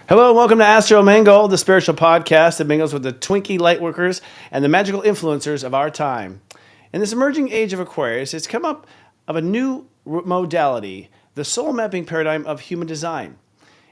Hello and welcome to AstroMingle, the spiritual podcast that mingles with the twinky lightworkers and the magical influencers of our time. In this emerging age of Aquarius, it's come up of a new modality, the soul mapping paradigm of human design.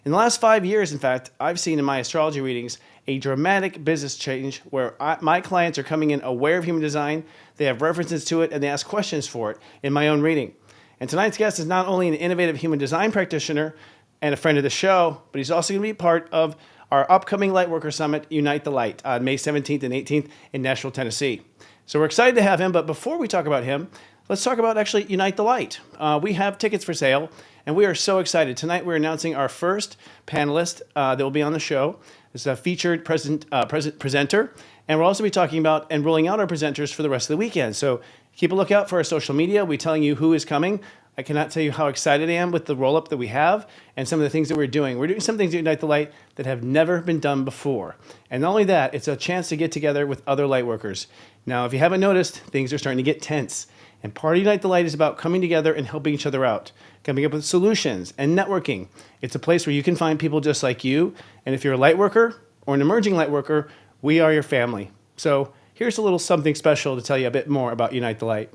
In the last 5 years, in fact, I've seen in my astrology readings a dramatic business change where my clients are coming in aware of human design, they have references to it, and they ask questions for it in my own reading. And tonight's guest is not only an innovative human design practitioner and a friend of the show, but he's also going to be part of our upcoming Lightworker Summit, Unite the Light, on May 17th and 18th in Nashville, Tennessee. So we're excited to have him, but before we talk about him, let's talk about actually Unite the Light. We have tickets for sale, and we are so excited. Tonight we're announcing our first panelist that will be on the show. It's a featured presenter, and we'll also be talking about and rolling out our presenters for the rest of the weekend. So keep a lookout for our social media. We'll be telling you who is coming. I cannot tell you how excited I am with the roll-up that we have and some of the things that we're doing. We're doing some things at Unite the Light that have never been done before. And not only that, it's a chance to get together with other lightworkers. Now, if you haven't noticed, things are starting to get tense. And part of Unite the Light is about coming together and helping each other out, coming up with solutions and networking. It's a place where you can find people just like you. And if you're a lightworker or an emerging lightworker, we are your family. So here's a little something special to tell you a bit more about Unite the Light.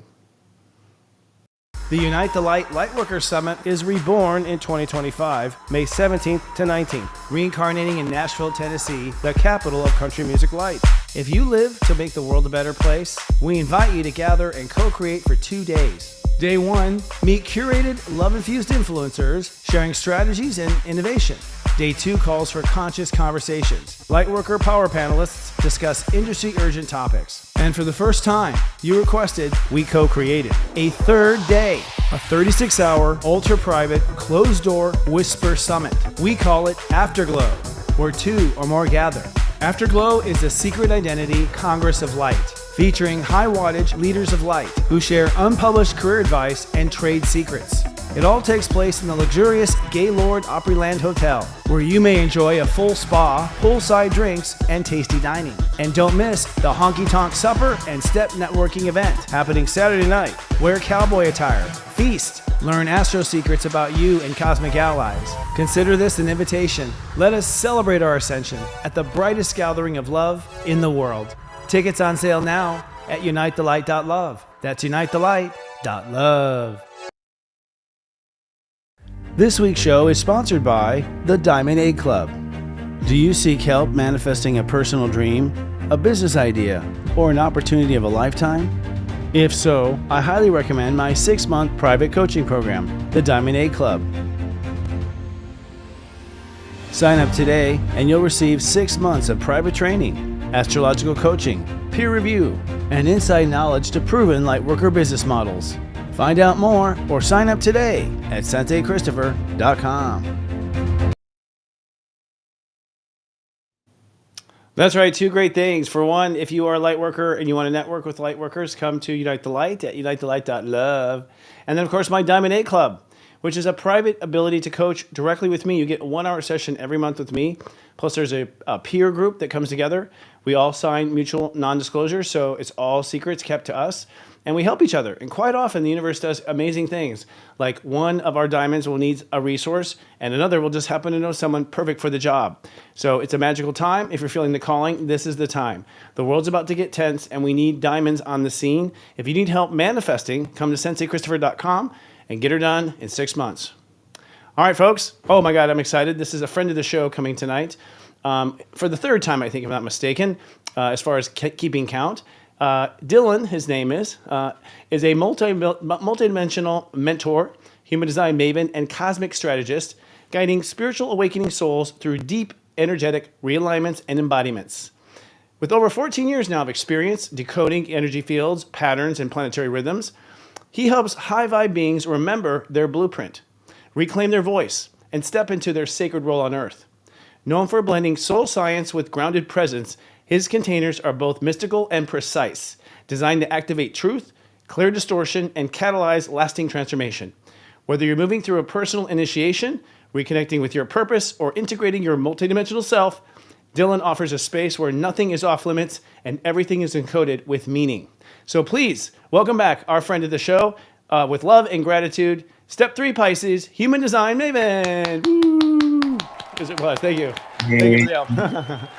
The Unite the Light Lightworker Summit is reborn in 2025, May 17th to 19th, reincarnating in Nashville, Tennessee, the capital of country music light. If you live to make the world a better place, we invite you to gather and co-create for 2 days. Day 1, meet curated, love-infused influencers sharing strategies and innovation. Day 2 calls for conscious conversations. Lightworker power panelists discuss industry urgent topics. And for the first time, you requested, we co-created a third day, a 36-hour, ultra-private, closed-door whisper summit. We call it Afterglow, where 2 or more gather. Afterglow is a secret identity Congress of Light, featuring high-wattage leaders of light who share unpublished career advice and trade secrets. It all takes place in the luxurious Gaylord Opryland Hotel, where you may enjoy a full spa, poolside drinks, and tasty dining. And don't miss the Honky Tonk Supper and Step Networking event happening Saturday night. Wear cowboy attire, feast, learn astro secrets about you and cosmic allies. Consider this an invitation. Let us celebrate our ascension at the brightest gathering of love in the world. Tickets on sale now at unitethelight.love. That's unitethelight.love. This week's show is sponsored by the Diamond Egg Club. Do you seek help manifesting a personal dream, a business idea, or an opportunity of a lifetime? If so, I highly recommend my 6-month private coaching program, the Diamond Egg Club. Sign up today and you'll receive 6 months of private training, astrological coaching, peer review, and inside knowledge to proven lightworker business models. Find out more or sign up today at senseiChristopher.com. That's right, 2 great things. For one, if you are a lightworker and you want to network with lightworkers, come to Unite the Light at unitethelight.love. And then, of course, my Diamond Egg Club, which is a private ability to coach directly with me. You get a 1-hour session every month with me. Plus, there's a peer group that comes together. We all sign mutual non-disclosure, so it's all secrets kept to us. And we help each other. And quite often, the universe does amazing things. Like one of our diamonds will need a resource, and another will just happen to know someone perfect for the job. So it's a magical time. If you're feeling the calling, this is the time. The world's about to get tense, and we need diamonds on the scene. If you need help manifesting, come to senseiChristopher.com and get her done in 6 months. All right, folks. Oh, my God, I'm excited. This is a friend of the show coming tonight. For the 3rd time, I think, if I'm not mistaken, as far as keeping count. Dylan, his name is a multidimensional mentor, human design maven, and cosmic strategist, guiding spiritual awakening souls through deep, energetic realignments and embodiments. With over 14 years now of experience decoding energy fields, patterns, and planetary rhythms, he helps high-vibe beings remember their blueprint, reclaim their voice, and step into their sacred role on Earth. Known for blending soul science with grounded presence, his containers are both mystical and precise, designed to activate truth, clear distortion, and catalyze lasting transformation. Whether you're moving through a personal initiation, reconnecting with your purpose, or integrating your multidimensional self, Dylan offers a space where nothing is off limits and everything is encoded with meaning. So please, welcome back our friend of the show, with love and gratitude, Step 3 Pisces, Human Design Maven. Woo! Because it was. Thank you. Thank you Hey, for the help.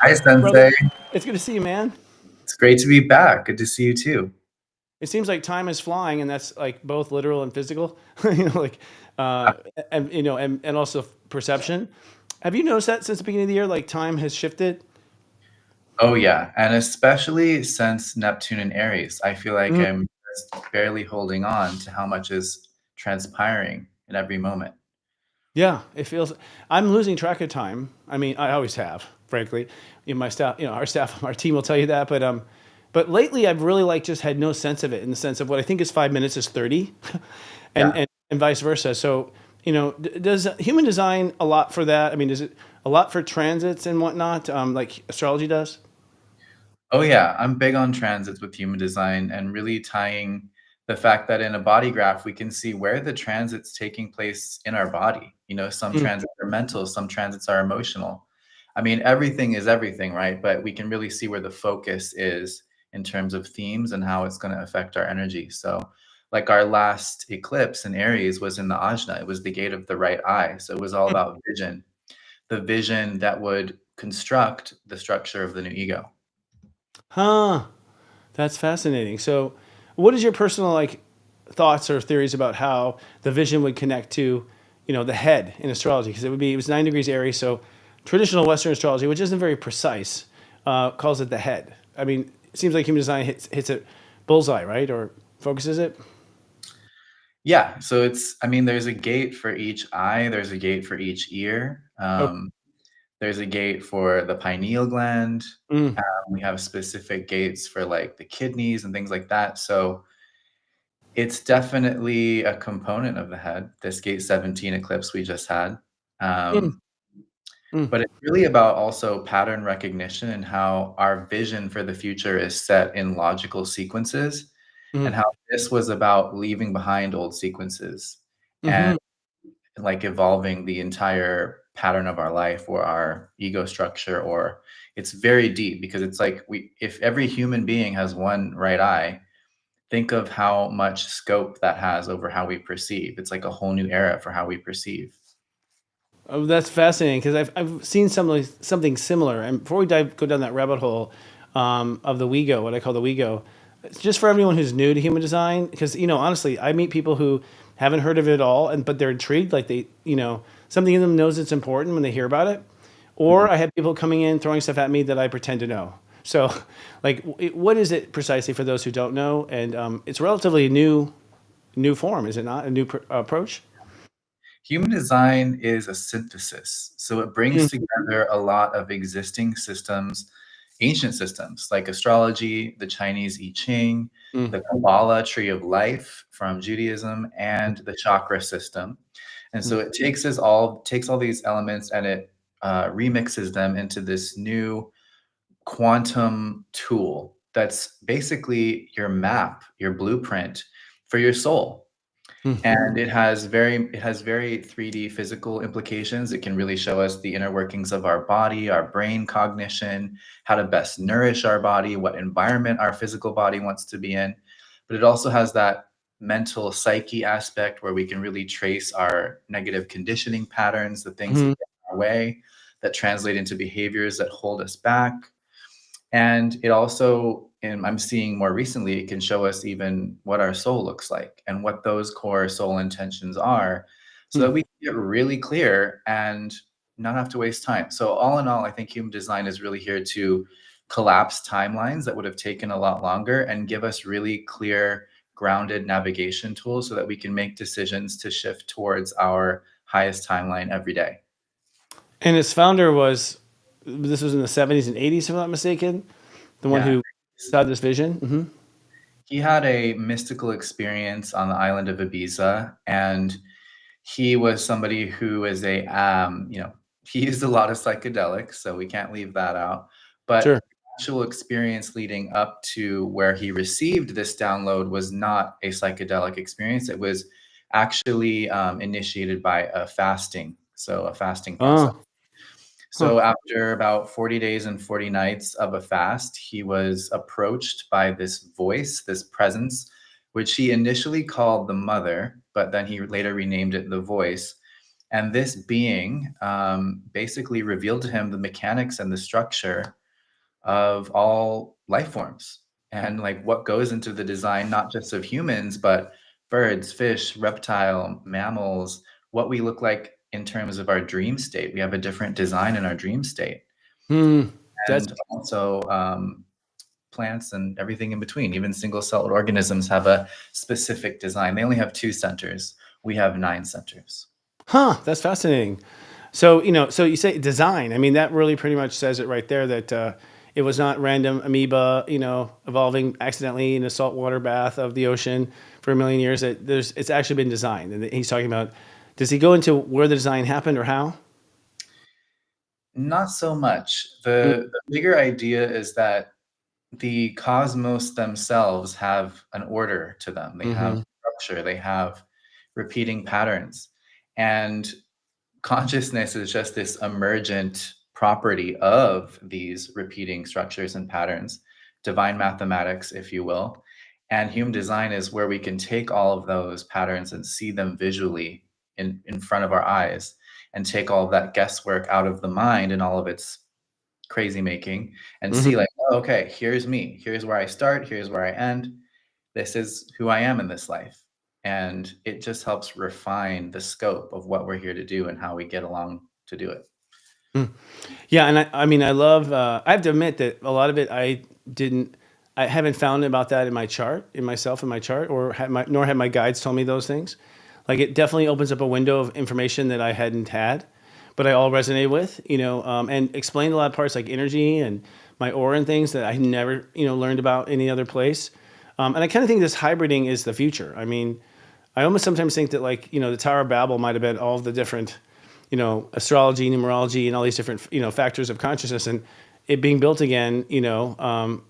hi, Brother, Sensei. it's good to see you, man. It's great to be back. Good to see you too. It seems like time is flying, and that's like both literal and physical. you know, like, uh, and and also perception. Have you noticed that since the beginning of the year, like time has shifted? Oh, yeah. And especially since Neptune and Aries, I feel like Mhm. I'm just barely holding on to how much is transpiring in every moment. Yeah, it feels. I'm losing track of time. I mean, I always have, frankly. My staff, our staff, our team will tell you that. But lately, I've really like just had no sense of it in the sense of what I think is 5 minutes is 30, and Yeah. and vice versa. So does human design a lot for that? I mean, does it a lot for transits and whatnot, like astrology does? Oh, yeah. I'm big on transits with human design and really tying the fact that in a body graph, we can see where the transit's taking place in our body. Some Mm, transits are mental, some transits are emotional. I mean, everything is everything, right? But we can really see where the focus is in terms of themes and how it's going to affect our energy. So, like our last eclipse in Aries was in the Ajna, it was the gate of the right eye. So, it was all mm. about vision, the vision that would construct the structure of the new ego. Huh. That's fascinating. So, what is your personal like thoughts or theories about how the vision would connect to, the head in astrology? Because it was 9 degrees Aries, so traditional Western astrology, which isn't very precise, calls it the head. I mean, it seems like human design hits it bullseye, right, or focuses it. Yeah, so I mean, there's a gate for each eye, there's a gate for each ear, Oh, there's a gate for the pineal gland. mm, We have specific gates for like the kidneys and things like that. So it's definitely a component of the head, this gate 17 eclipse we just had. mm, Um, mm, but it's really about also pattern recognition and how our vision for the future is set in logical sequences, and mm, how this was about leaving behind old sequences and mm-hmm. like evolving the entire pattern of our life or our ego structure. Or it's very deep because it's like if every human being has one right eye, think of how much scope that has over how we perceive. It's like a whole new era for how we perceive. Oh, that's fascinating because I've seen something similar. And before we go down that rabbit hole of the WeGo, what I call the WeGo, it's just for everyone who's new to human design. Because honestly, I meet people who haven't heard of it at all, but they're intrigued. Like something in them knows it's important when they hear about it. Mhm. Or I have people coming in throwing stuff at me that I pretend to know. So, like, what is it precisely for those who don't know? And it's relatively new form, is it not? A new approach. Human design is a synthesis. So it brings Mm, together a lot of existing systems, ancient systems like astrology, the Chinese I Ching, mm, the Kabbalah tree of life from Judaism, and the chakra system. And mm, so it takes all these elements and it remixes them into this new quantum tool that's basically your map, your blueprint for your soul. mm, And it has very 3D physical implications. It can really show us the inner workings of our body, our brain cognition, how to best nourish our body, what environment our physical body wants to be in. But it also has that mental psyche aspect where we can really trace our negative conditioning patterns, the things that mm, get in our way, that translate into behaviors that hold us back. And it also, and I'm seeing more recently, it can show us even what our soul looks like and what those core soul intentions are so that mm. we can get really clear and not have to waste time. So, all in all, I think human design is really here to collapse timelines that would have taken a lot longer and give us really clear, grounded navigation tools so that we can make decisions to shift towards our highest timeline every day. And its founder was, this was in the 70s and 80s, if I'm not mistaken, the one Yeah. who had this vision. Hmm. He had a mystical experience on the island of Ibiza, and he was somebody who is he used a lot of psychedelics, so we can't leave that out. Sure. But the actual experience leading up to where he received this download was not a psychedelic experience. It was actually initiated by a fasting process. Oh, huh. So after about 40 days and 40 nights of a fast, he was approached by this voice, this presence, which he initially called the mother, but then he later renamed it the voice. And this being basically revealed to him the mechanics and the structure of all life forms and like what goes into the design, not just of humans, but birds, fish, reptile, mammals, what we look like in terms of our dream state. We have a different design in our dream state. Hmm. That's And also plants and everything in between. Even single-celled organisms have a specific design. They only have 2 centers. We have 9 centers. That's fascinating. So, so you say design. I mean, that really pretty much says it right there that it was not random amoeba, evolving accidentally in a saltwater bath of the ocean for a million years. It's actually been designed. And he's talking about, does he go into where the design happened or how? Not so much. Mm, The bigger idea is that the cosmos themselves have an order to them. They have mm-hmm. structure, they have repeating patterns. And consciousness is just this emergent property of these repeating structures and patterns, divine mathematics, if you will. And human design is where we can take all of those patterns and see them visually in front of our eyes and take all of that guesswork out of the mind and all of its crazy making and Mm-hmm. see like, oh, okay, here's me. Here's where I start. Here's where I end. This is who I am in this life. And it just helps refine the scope of what we're here to do and how we get along to do it. Yeah, and I mean, I love. I have to admit that a lot of it I haven't found about that in my chart, in myself, in my chart, nor have my guides told me those things. Like it definitely opens up a window of information that I hadn't had, but I all resonate with, and explained a lot of parts like energy and my aura and things that I never, learned about any other place. And I kind of think this hybriding is the future. I mean, I almost sometimes think that like, the Tower of Babel might have been all of the different, astrology, numerology, and all these different, factors of consciousness, and it being built again,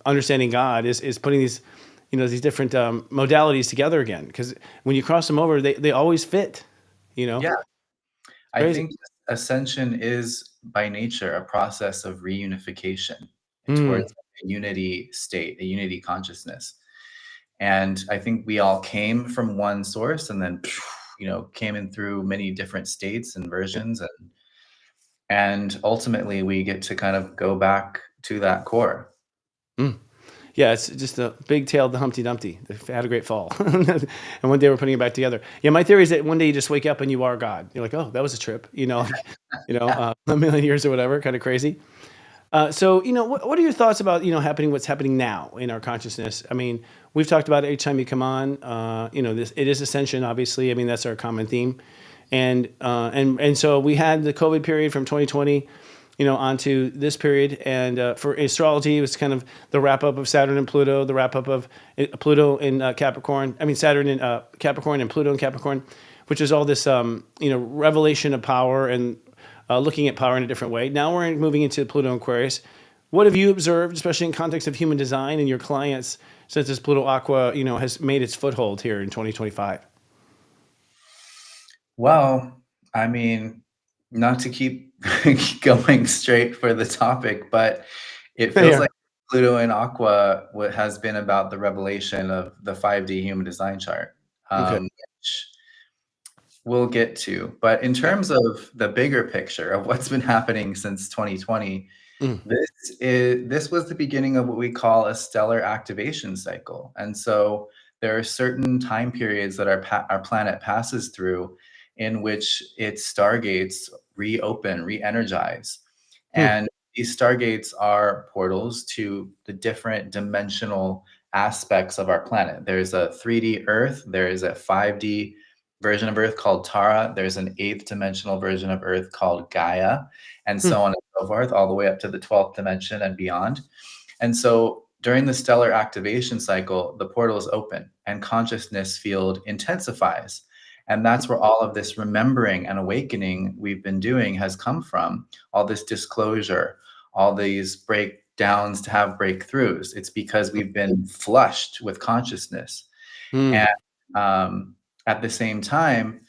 understanding God is putting these, these different modalities together again. Because when you cross them over, they always fit, Yeah, I crazy. think ascension is by nature a process of reunification Mm, towards a unity state, a unity consciousness. And I think we all came from one source and then, came in through many different states and versions. And ultimately, we get to kind of go back to that core. mm. Yeah, it's just a big tailed Humpty Dumpty. They had a great fall, and one day we're putting it back together. Yeah, my theory is that one day you just wake up and you are God. You're like, oh, that was a trip. Like, a million years or whatever, kind of crazy. So, what are your thoughts about, what's happening now in our consciousness? I mean, we've talked about it each time you come on, it is ascension, obviously. I mean, that's our common theme. And so we had the COVID period from 2020, onto this period. And for astrology, it was kind of the wrap up of Saturn and Pluto, the wrap up of Pluto in Capricorn. I mean, Saturn in Capricorn and Pluto in Capricorn, which is all this, revelation of power and looking at power in a different way. Now we're moving into Pluto Aquarius. What have you observed, especially in context of human design and your clients, since this Pluto Aqua, has made its foothold here in 2025? Well, I mean, not to keep going straight for the topic, but it feels Yeah. like Pluto in Aqua what has been about the revelation of the 5D human design chart, Okay. which we'll get to. But in terms of the bigger picture of what's been happening since 2020, Mm, this was the beginning of what we call a stellar activation cycle. And so there are certain time periods that our planet passes through in which its stargates reopen, re-energize. mm, And these stargates are portals to the different dimensional aspects of our planet. There's a 3D Earth, there is a 5D version of Earth called Tara, there's an eighth dimensional version of Earth called Gaia, and mm, so on and so forth, all the way up to the 12th dimension and beyond. And so during the stellar activation cycle, the portals open and consciousness field intensifies. And that's where all of this remembering and awakening we've been doing has come from, all this disclosure, all these breakdowns to have breakthroughs. It's because we've been flushed with consciousness. mm, And at the same time,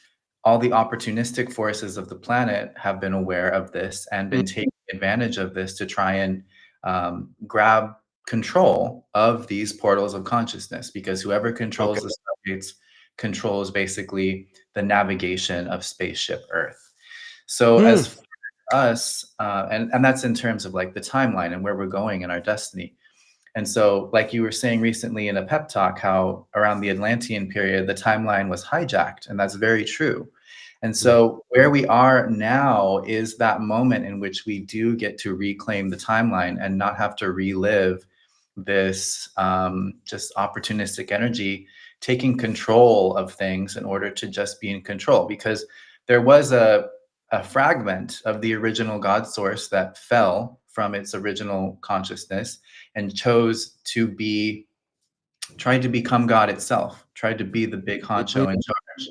all the opportunistic forces of the planet have been aware of this and mm. been taking advantage of this to try and grab control of these portals of consciousness, because whoever controls Okay. the stargates controls basically the navigation of spaceship Earth. So Hmm. as for us, and that's in terms of like the timeline and where we're going in our destiny. And so, like you were saying recently in a pep talk, how around the Atlantean period, the timeline was hijacked, and that's very true. And so, where we are now is that moment in which we do get to reclaim the timeline and not have to relive this just opportunistic energy taking control of things in order to just be in control. Because there was a fragment of the original God source that fell from its original consciousness and chose to be tried to become God itself, tried to be the big honcho in charge,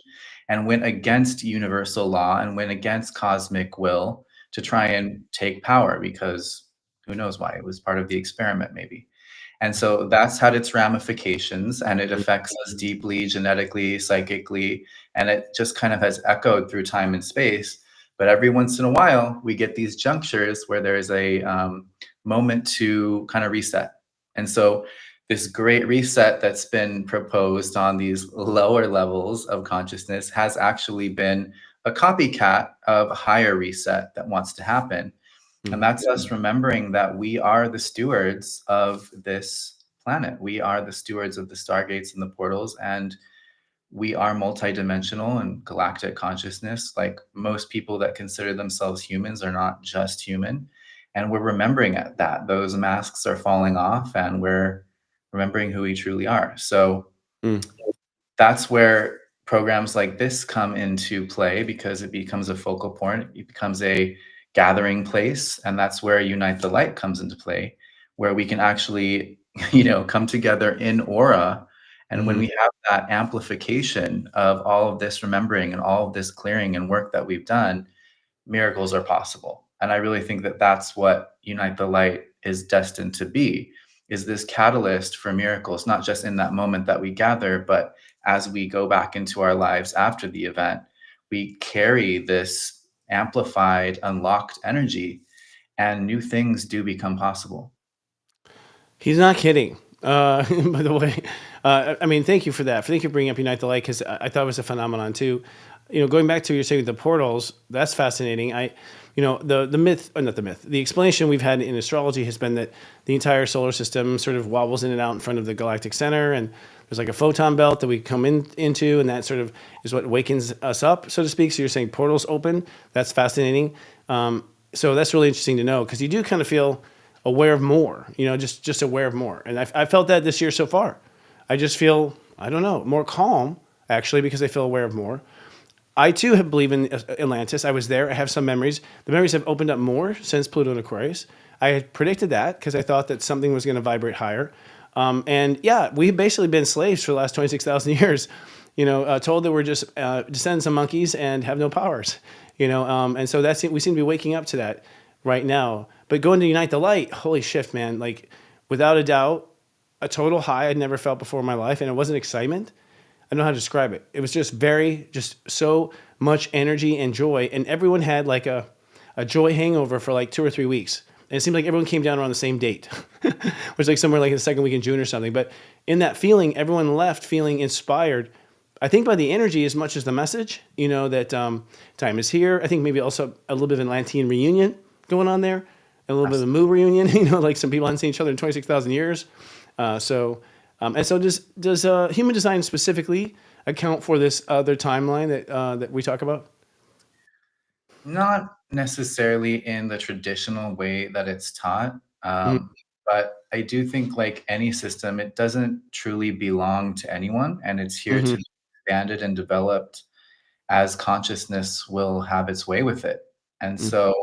and went against universal law and went against cosmic will to try and take power because who knows why? It was part of the experiment, maybe. And so that's had its ramifications and it affects us deeply, genetically, psychically, and it just kind of has echoed through time and space. But every once in a while, we get these junctures where there's a moment to kind of reset. And so this great reset that's been proposed on these lower levels of consciousness has actually been a copycat of a higher reset that wants to happen. And that's us remembering that we are the stewards of this planet. We are the stewards of the stargates and the portals, and we are multidimensional and galactic consciousness. Like most people that consider themselves humans are not just human. And we're remembering that those masks are falling off and we're remembering who we truly are. So Mm. that's where programs like this come into play because it becomes a focal point, it becomes a gathering place, and that's where Unite the Light comes into play, where we can actually, come together in aura. And when Mhm. we have that amplification of all of this remembering and all of this clearing and work that we've done, miracles are possible. And I really think that that's what Unite the Light is destined to be, is this catalyst for miracles, not just in that moment that we gather, but as we go back into our lives after the event, we carry this amplified, unlocked energy, and new things do become possible. He's not kidding. By the way, I mean, thank you for that. Thank you for bringing up Unite the Light because I thought it was a phenomenon too. Going back to what you're saying with the portals, that's fascinating. The myth, or not the myth, the explanation we've had in astrology has been that the entire solar system sort of wobbles in and out in front of the galactic center, and there's like a photon belt that we come into, and that sort of is what wakens us up, so to speak. So you're saying portals open. That's fascinating. So that's really interesting to know because you do kind of feel aware of more, just aware of more. And I felt that this year so far. I just feel, I don't know, more calm actually because I feel aware of more. I too have believe in Atlantis. I was there. I have some memories. The memories have opened up more since Pluto and Aquarius. I had predicted that because I thought that something was going to vibrate higher. And yeah, we've basically been slaves for the last 26,000 years, told that we're just descendants of monkeys and have no powers, and so we seem to be waking up to that right now. But going to Unite the Light, holy shift, man. Like, without a doubt, a total high I'd never felt before in my life. And it wasn't excitement. I don't know how to describe it. It was just so much energy and joy. And everyone had like a joy hangover for like 2 or 3 weeks. And it seemed like everyone came down around the same date, which was like somewhere like the second week in June or something. But in that feeling, everyone left feeling inspired. I think by the energy as much as the message, that time is here. I think maybe also a little bit of an Atlantean reunion going on there, a little bit of a Moo reunion. Like some people hadn't seen each other in 26,000 years. So does human design specifically account for this other timeline that we talk about? Not necessarily in the traditional way that it's taught, Mm. but I do think, like any system, it doesn't truly belong to anyone, and it's here Mm-hmm. to be expanded and developed as consciousness will have its way with it. And so,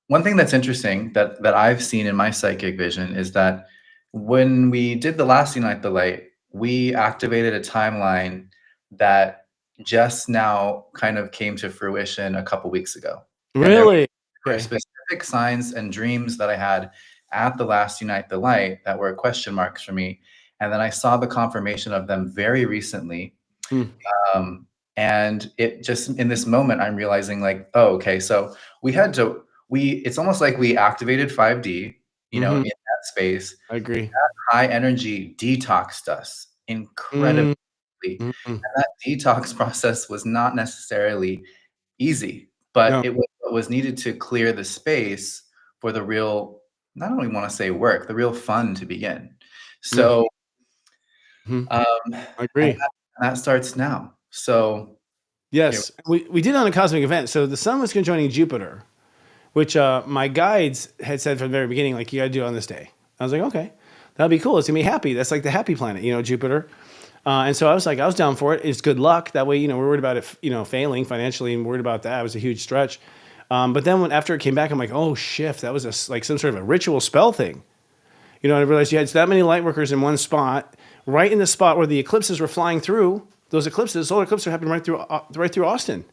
one thing that's interesting that I've seen in my psychic vision is that when we did the last Unite the Light, we activated a timeline that just now kind of came to fruition a couple weeks ago. And there Really? were Okay. specific signs and dreams that I had at the last Unite the Light that were question marks for me. And then I saw the confirmation of them very recently. Mm. Um, and it just in this moment, I'm realizing like, oh, okay, so it's almost like we activated 5D, in Mm-hmm. that space. I agree. High energy detoxed us incredibly. Mm. And Mm-hmm. that detox process was not necessarily easy. but No. it was needed to clear the space for the real, I don't even want to say work, the real fun to begin. Mm. So, Mhm. um, I and agree. that starts now. So here, Yes, we did on a cosmic event. So the sun was conjoining Jupiter, which my guides had said from the very beginning, like, you got to do it on this day. I was like, okay, that'll be cool. It's gonna be happy. That's like the happy planet, Jupiter. And so I was like, I was down for it. It's good luck. That way, we're worried about it, failing financially, and worried about that. It was a huge stretch. But then after it came back, I'm like, oh, shift. That was like some sort of a ritual spell thing. I realized you had that many light workers in one spot, right in the spot where the eclipses were flying through. Those eclipses, solar eclipses, happened right through Austin.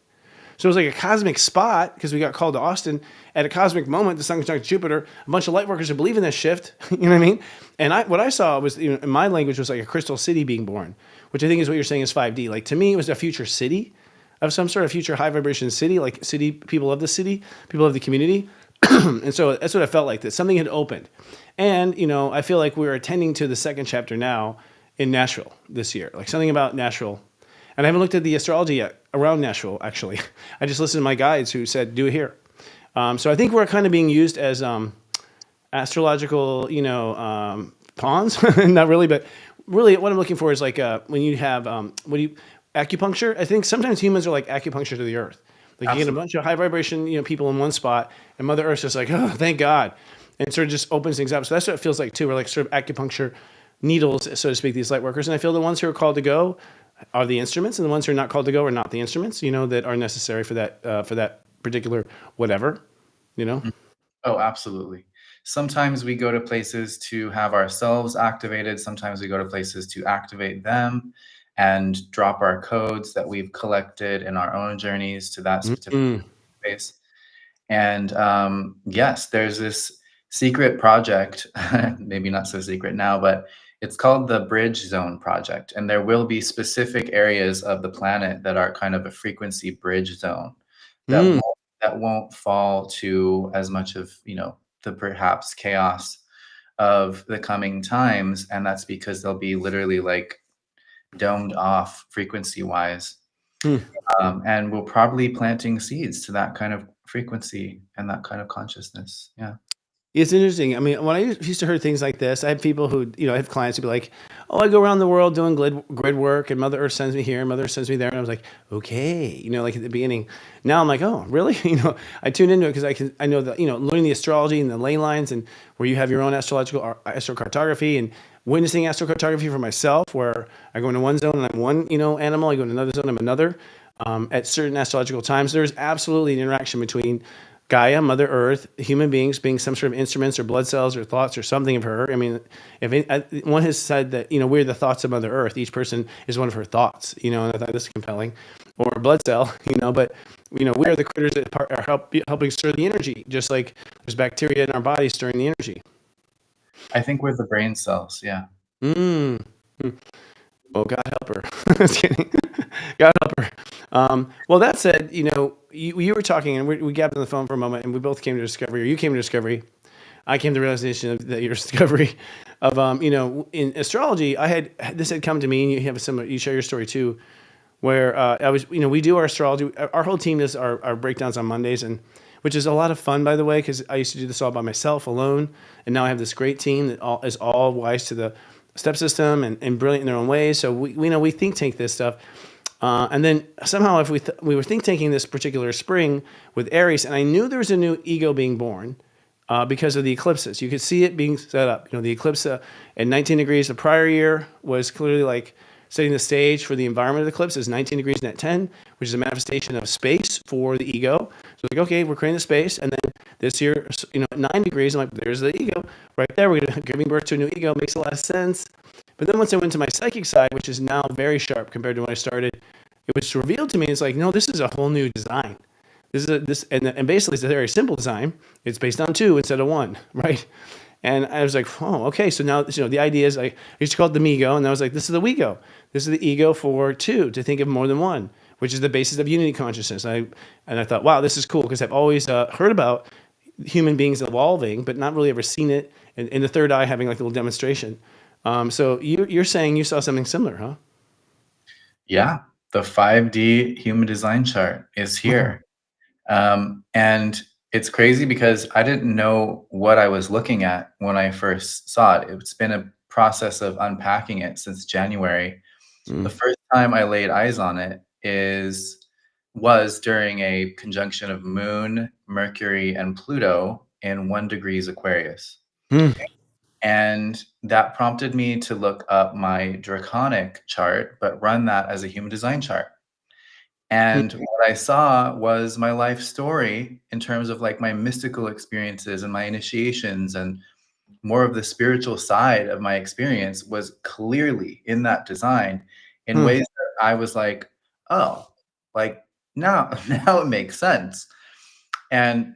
So it was like a cosmic spot because we got called to Austin at a cosmic moment. The sun conjunct Jupiter. A bunch of light workers who believe in this shift. You know what I mean? And what I saw was, in my language, was like a crystal city being born, which I think is what you're saying is 5D. Like, to me, it was a future city of some sort of future high vibration city, like city people of the city, people of the community. And so that's what I felt like, that something had opened. And, I feel like we're attending to the second chapter now in Nashville this year, like something about Nashville. And I haven't looked at the astrology yet around Nashville, actually. I just listened to my guides who said, do it here. So I think we're kind of being used as astrological, pawns. Not really, but really what I'm looking for is like when you have, acupuncture. I think sometimes humans are like acupuncture to the earth. Like, you get a absolutely. bunch of high vibration, people in one spot, and Mother Earth's just like, oh, thank God. And it sort of just opens things up. So that's what it feels like too. We're like sort of acupuncture needles, so to speak, these light workers. And I feel the ones who are called to go are the instruments, and the ones who are not called to go are not the instruments, that are necessary for that particular whatever, you know. Oh, absolutely. Sometimes we go to places to have ourselves activated. Sometimes we go to places to activate them and drop our codes that we've collected in our own journeys to that specific Mm. space. And yes, there's this secret project, maybe not so secret now, but it's called the Bridge Zone Project. And there will be specific areas of the planet that are kind of a frequency bridge zone that Mm. won't fall to as much of, the perhaps chaos of the coming times. And that's because they'll be literally like domed off frequency wise. Mm. And we'll probably planting seeds to that kind of frequency and that kind of consciousness. Yeah. It's interesting. I mean, when I used to hear things like this, I have people who, I have clients who be like, "Oh, I go around the world doing grid work, and Mother Earth sends me here, and Mother Earth sends me there." And I was like, "Okay," like at the beginning. Now I'm like, "Oh, really?" I tune into it because I know that, learning the astrology and the ley lines, and where you have your own astrological astrocartography, and witnessing astrocartography for myself, where I go into one zone and I'm one, animal, I go into another zone, I'm another. At certain astrological times, there's absolutely an interaction between Gaia, Mother Earth, human beings being some sort of instruments or blood cells or thoughts or something of her. I mean, one has said that, we're the thoughts of Mother Earth. Each person is one of her thoughts, and I thought this is compelling. Or a blood cell, but, we are the critters that are helping stir the energy, just like there's bacteria in our bodies stirring the energy. I think we're the brain cells. Yeah. Mm. Oh, God help her. Just kidding. God help her. Well, that said, you were talking, and we gabbed on the phone for a moment, and we both came to discovery, or you came to discovery. I came to the realization that your discovery of, in astrology, this had come to me, and you have a similar, you share your story too, where I was, we do our astrology. Our whole team does our breakdowns on Mondays, and which is a lot of fun, by the way, because I used to do this all by myself, alone, and now I have this great team that is all wise to the step system and brilliant in their own ways. So we think tank this stuff, and then somehow if we were think tanking this particular spring with Aries, and I knew there was a new ego being born. Because of the eclipses, you could see it being set up. The eclipse at 19 degrees the prior year was clearly like setting the stage for the environment of the eclipse. Is 19 degrees net 10, which is a manifestation of space for the ego. So like, okay, we're creating the space, and then this year, at 9 degrees, I'm like, there's the ego right there. We're giving birth to a new ego. Makes a lot of sense. But then once I went to my psychic side, which is now very sharp compared to when I started, it was revealed to me. It's like, no, this is a whole new design. And basically it's a very simple design. It's based on 2 instead of 1, right? And I was like, oh, okay. So now, the idea is I used to call it the Mego, and I was like, this is the Wego. This is the ego for 2, to think of more than 1, which is the basis of unity consciousness. And I thought, wow, this is cool, because I've always heard about human beings evolving, but not really ever seen it in the third eye having like a little demonstration. So you're saying you saw something similar, huh? Yeah. The 5D human design chart is Wow. here. And it's crazy because I didn't know what I was looking at when I first saw it. It's been a process of unpacking it since January. The Mm. first time I laid eyes on it was during a conjunction of Moon, Mercury, and Pluto in 1 degrees Aquarius. Mm. And that prompted me to look up my draconic chart, but run that as a human design chart. And what I saw was my life story in terms of like my mystical experiences and my initiations and more of the spiritual side of my experience was clearly in that design in Mm. ways that I was like, oh, like now, now it makes sense. And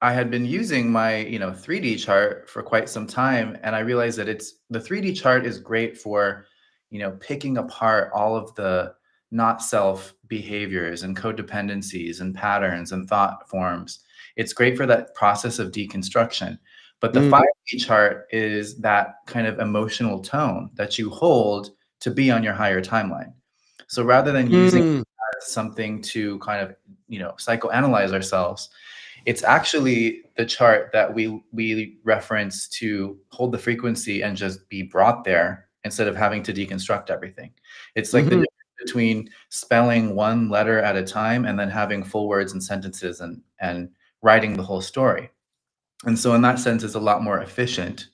I had been using my, 3D chart for quite some time, and I realized that it's the 3D chart is great for, picking apart all of the not self behaviors and codependencies and patterns and thought forms. It's great for that process of deconstruction. But the Mm. 5D chart is that kind of emotional tone that you hold to be on your higher timeline. So rather than using Mm. something to kind of, psychoanalyze ourselves, it's actually the chart that we reference to hold the frequency and just be brought there instead of having to deconstruct everything. It's like the Mhm. difference between spelling one letter at a time and then having full words and sentences and writing the whole story. And so in that sense, it's a lot more efficient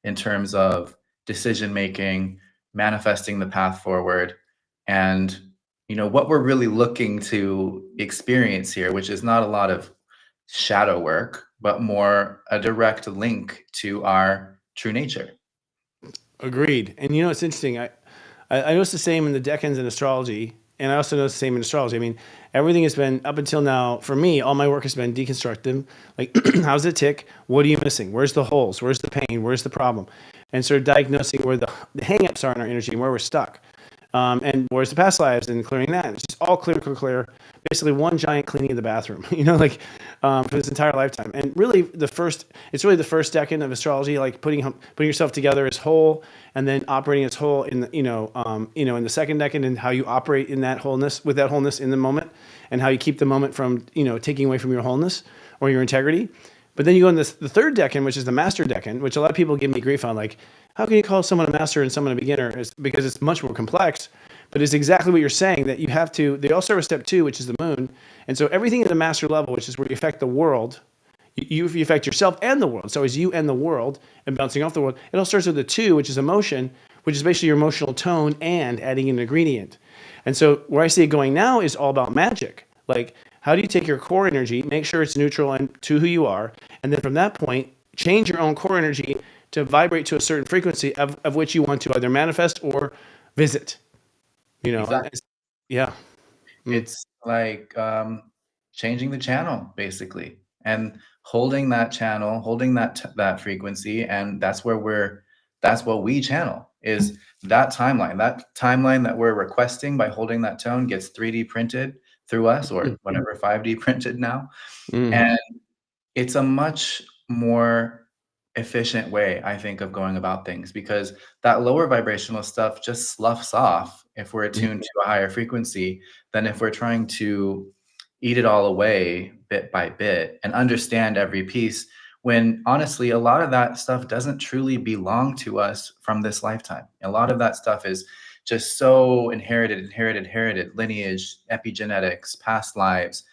in terms of decision making, manifesting the path forward, and what we're really looking to experience here, which is not a lot of shadow work, but more a direct link to our true nature. Agreed. And it's interesting. I noticed the same in the decans in astrology, and I also noticed the same in astrology. I mean, everything has been up until now for me. All my work has been deconstructive. Like, how's it tick? What are you missing? Where's the holes? Where's the pain? Where's the problem? And sort of diagnosing where the hangups are in our energy and where we're stuck. And where's the past lives and clearing that. It's just all clear, clear, clear. Basically, one giant cleaning of the bathroom. Like for this entire lifetime. And really, it's really the first decade of astrology, like putting yourself together as whole, and then operating as whole in the, in the second decade, and how you operate in that wholeness with that wholeness in the moment, and how you keep the moment from taking away from your wholeness or your integrity. But then you go in the third decan, which is the master decan, which a lot of people give me grief on. Like, how can you call someone a master and someone a beginner? Because it's much more complex. But it's exactly what you're saying, that you have to, they all start with step 2, which is the moon. And so everything at the master level, which is where you affect the world, you affect yourself and the world. So as you and the world and bouncing off the world, it all starts with the 2, which is emotion, which is basically your emotional tone and adding an ingredient. And so where I see it going now is all about magic. Like, how do you take your core energy, make sure it's neutral and to who you are, and then from that point, change your own core energy to vibrate to a certain frequency of which you want to either manifest or visit. Exactly. Yeah. Mm. It's like changing the channel basically, and holding that channel, holding that frequency, and that's what we channel is that timeline that we're requesting by holding that tone gets 3D printed through us or whatever 5D printed now. Mm. And it's a much more efficient way, I think, of going about things because that lower vibrational stuff just sloughs off if we're Mm. attuned to a higher frequency than if we're trying to eat it all away bit by bit and understand every piece when honestly a lot of that stuff doesn't truly belong to us from this lifetime. A lot of that stuff is just so inherited lineage, epigenetics, past lives,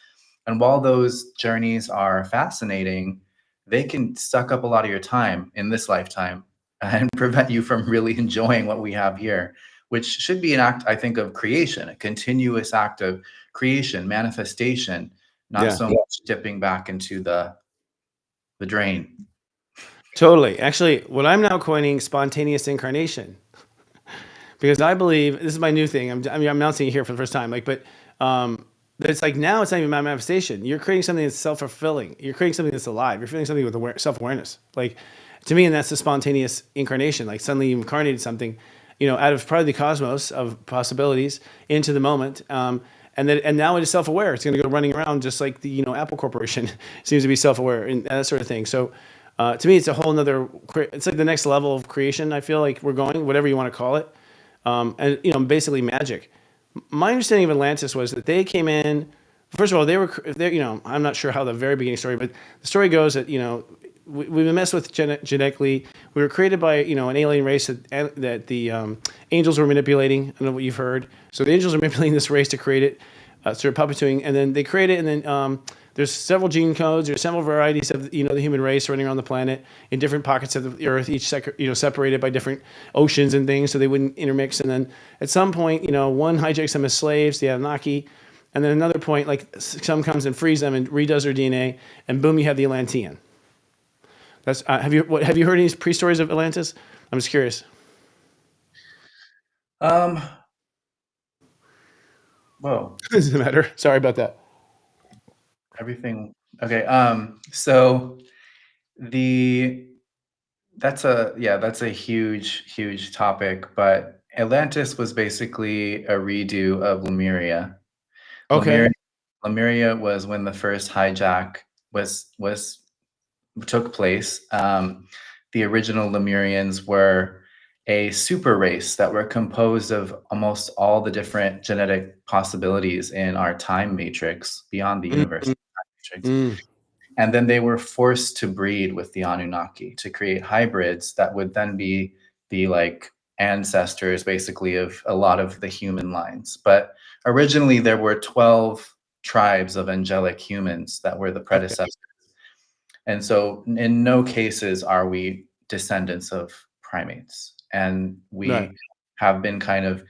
and while those journeys are fascinating, they can suck up a lot of your time in this lifetime and prevent you from really enjoying what we have here, which should be an act, I think, of creation, a continuous act of creation, manifestation, not Yeah, so much dipping back into the drain. totally. Actually, what I'm now coining spontaneous incarnation, because I believe this is my new thing. I'm announcing it here for the first time. Like, but it's like now it's not even my manifestation. You're creating something that's self fulfilling. You're creating something that's alive. You're feeling something with self awareness. Like, to me, and that's the spontaneous incarnation. Like, suddenly you incarnated something, out of probably the cosmos of possibilities into the moment. And now it is self aware. It's going to go running around just like the Apple Corporation seems to be self aware and that sort of thing. So. To me, it's a whole nother. It's like the next level of creation. I feel like we're going, whatever you want to call it, and basically magic. My understanding of Atlantis was that they came in First of all, they, I'm not sure how the very beginning story, but the story goes that, we've been messed with genetically. We were created by, an alien race that the angels were manipulating. I don't know what you've heard. So the angels are manipulating this race to create it, sort of puppeting, and then they create it, and then there's several gene codes. There's several varieties of, the human race running around the planet in different pockets of the earth, each separated by different oceans and things, so they wouldn't intermix. And then at some point, one hijacks them as slaves, the Anunnaki, and then another point, like some comes and frees them and redoes their DNA, and boom, you have the Atlantean. That's have you heard any pre-stories of Atlantis? I'm just curious. Whoa, Doesn't matter. Sorry about that. everything. Okay. So the that's a huge topic, but Atlantis was basically a redo of Lemuria. Okay. Lemuria was when the first hijack was took place. The original Lemurians were a super race that were composed of almost all the different genetic possibilities in our time matrix beyond the universe Mm, matrix. mm, And then they were forced to breed with the Anunnaki to create hybrids that would then be the like ancestors basically of a lot of the human lines. But originally there were 12 tribes of angelic humans that were the okay. predecessors. And so in no cases are we descendants of primates. And Right. we have been kind of,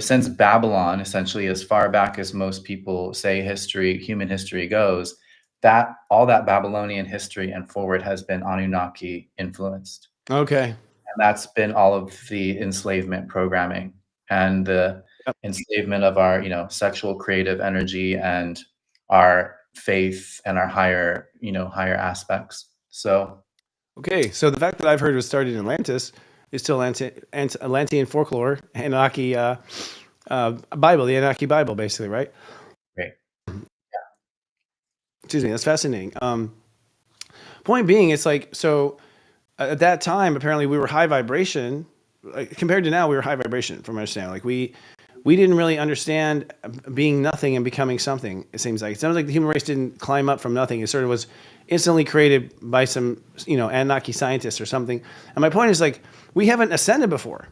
since Babylon, essentially as far back as most people say human history goes, that all that Babylonian history and forward has been Anunnaki influenced. Okay. And that's been all of the enslavement programming and the Yep. enslavement of our, sexual creative energy and our faith and our higher aspects. So Okay. So the fact that I've heard was started in Atlantis is still Atlantean folklore, Anunnaki Bible, the Anunnaki Bible, basically, right? great. Excuse me. That's fascinating. Point being, it's like so. At that time, apparently, we were high vibration. Like, compared to now, we were high vibration. From my understanding, like we didn't really understand being nothing and becoming something. It sounds like the human race didn't climb up from nothing. It sort of was instantly created by some, Anunnaki scientists or something. And my point is, like, we haven't ascended before.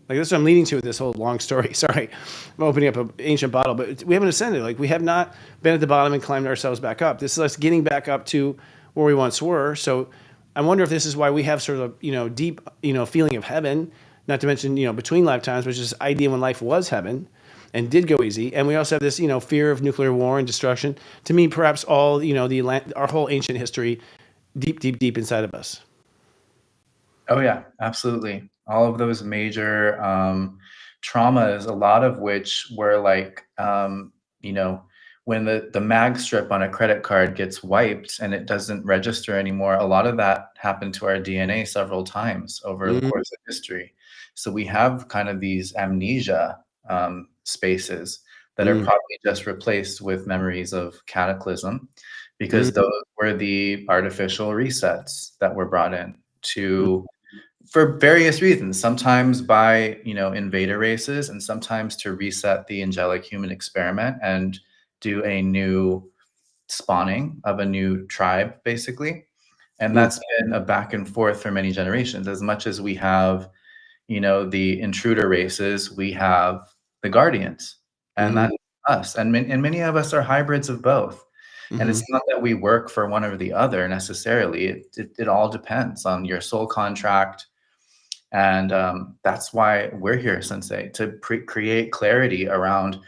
Like, that's what I'm leading to with this whole long story. Sorry, I'm opening up an ancient bottle, but we haven't ascended. Like, we have not been at the bottom and climbed ourselves back up. This is us getting back up to where we once were. So I wonder if this is why we have sort of, deep, feeling of heaven, not to mention, between lifetimes, which is this idea when life was heaven and did go easy. And we also have this, fear of nuclear war and destruction. To me, perhaps all, our whole ancient history deep inside of us. Oh yeah, absolutely. All of those major traumas, a lot of which were like, when the mag strip on a credit card gets wiped and it doesn't register anymore, a lot of that happened to our DNA several times over the Mm, course of history. So we have kind of these amnesia spaces that are mm, probably just replaced with memories of cataclysm, because mm, those were the artificial resets that were brought in mm, to for various reasons, sometimes by invader races, and sometimes to reset the angelic human experiment and do a new spawning of a new tribe, basically. And mm, that's been a back and forth for many generations. As much as we have the intruder races, we have the guardians, and mm, that's us. And many of us are hybrids of both. And mm, it's not that we work for one or the other necessarily. It all depends on your soul contract. And that's why we're here, Sensei, to create clarity around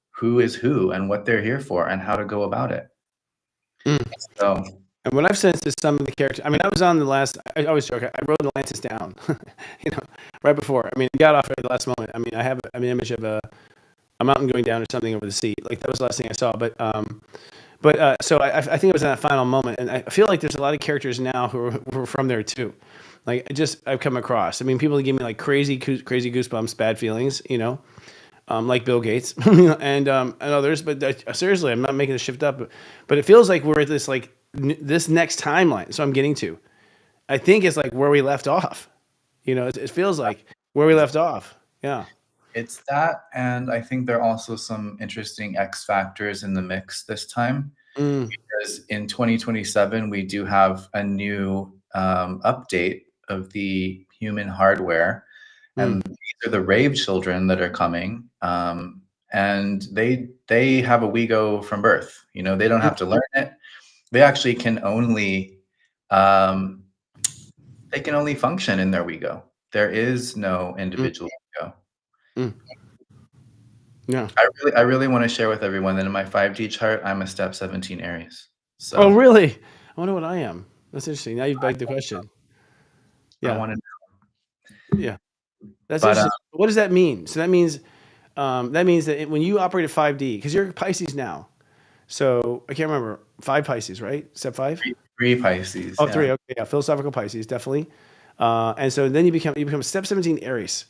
who is who and what they're here for and how to go about it. mm. So, And what I've sensed is some of the characters. I mean, I was on the last. I always joke. I wrote Atlantis down, you know, right before. I mean, it got off at the last moment. I mean, I have an image of a mountain going down or something over the sea. Like that was the last thing I saw. But so I think it was in that final moment, and I feel like there's a lot of characters now who are from there too. Like I've come across. I mean, people give me like crazy goosebumps, bad feelings. Like Bill Gates and others. But seriously, I'm not making this shift up, but it feels like we're at this like this next timeline. So I'm getting to. I think it's like where we left off. It feels like where we left off. Yeah. It's that, and I think there are also some interesting X factors in the mix this time. Mm, Because in 2027, we do have a new update of the human hardware, mm, and these are the rave children that are coming, and they have a WeGo from birth. You know, they don't mm, have to learn it. They actually um, can only function in their WeGo. There is no mm, individual WeGo. mm. Yeah. I really want to share with everyone that in my 5D chart, I'm a step 17 Aries. Oh, So really? I wonder what I am. That's interesting. Now you've begged the question. I Yeah. want to, Yeah. That's but interesting. What does that mean? So that means that when you operate at 5D, because you're Pisces now. So I can't remember. 5 Pisces, right? Step 5? three Pisces, Oh, yeah. 3. Okay, yeah. Philosophical Pisces, definitely. And so then you become step 17 Aries.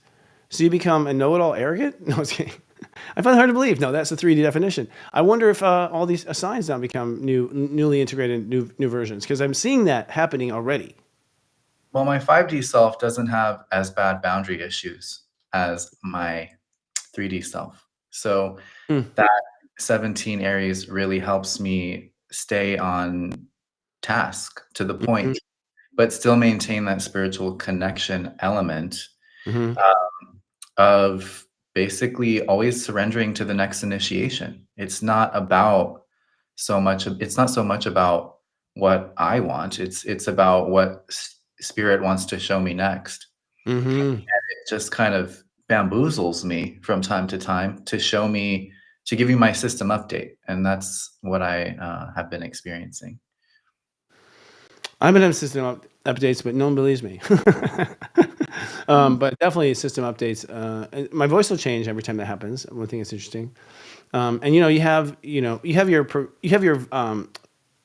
So you become a know-it-all arrogant? No, I was kidding. I find it hard to believe. No, that's the 3D definition. I wonder if all these signs now become newly integrated new versions, because I'm seeing that happening already. Well, my 5D self doesn't have as bad boundary issues as my 3D self. So Mm, that 17 Aries really helps me stay on task to the mhm, point, but still maintain that spiritual connection element mhm, of basically always surrendering to the next initiation. It's not so much about what I want. It's about what spirit wants to show me next. mhm. It just kind of bamboozles me from time to time to give me my system update, and that's what I have been experiencing. I've been having system updates, but no one believes me. But definitely system updates. And my voice will change every time that happens. One thing that's interesting. And you have your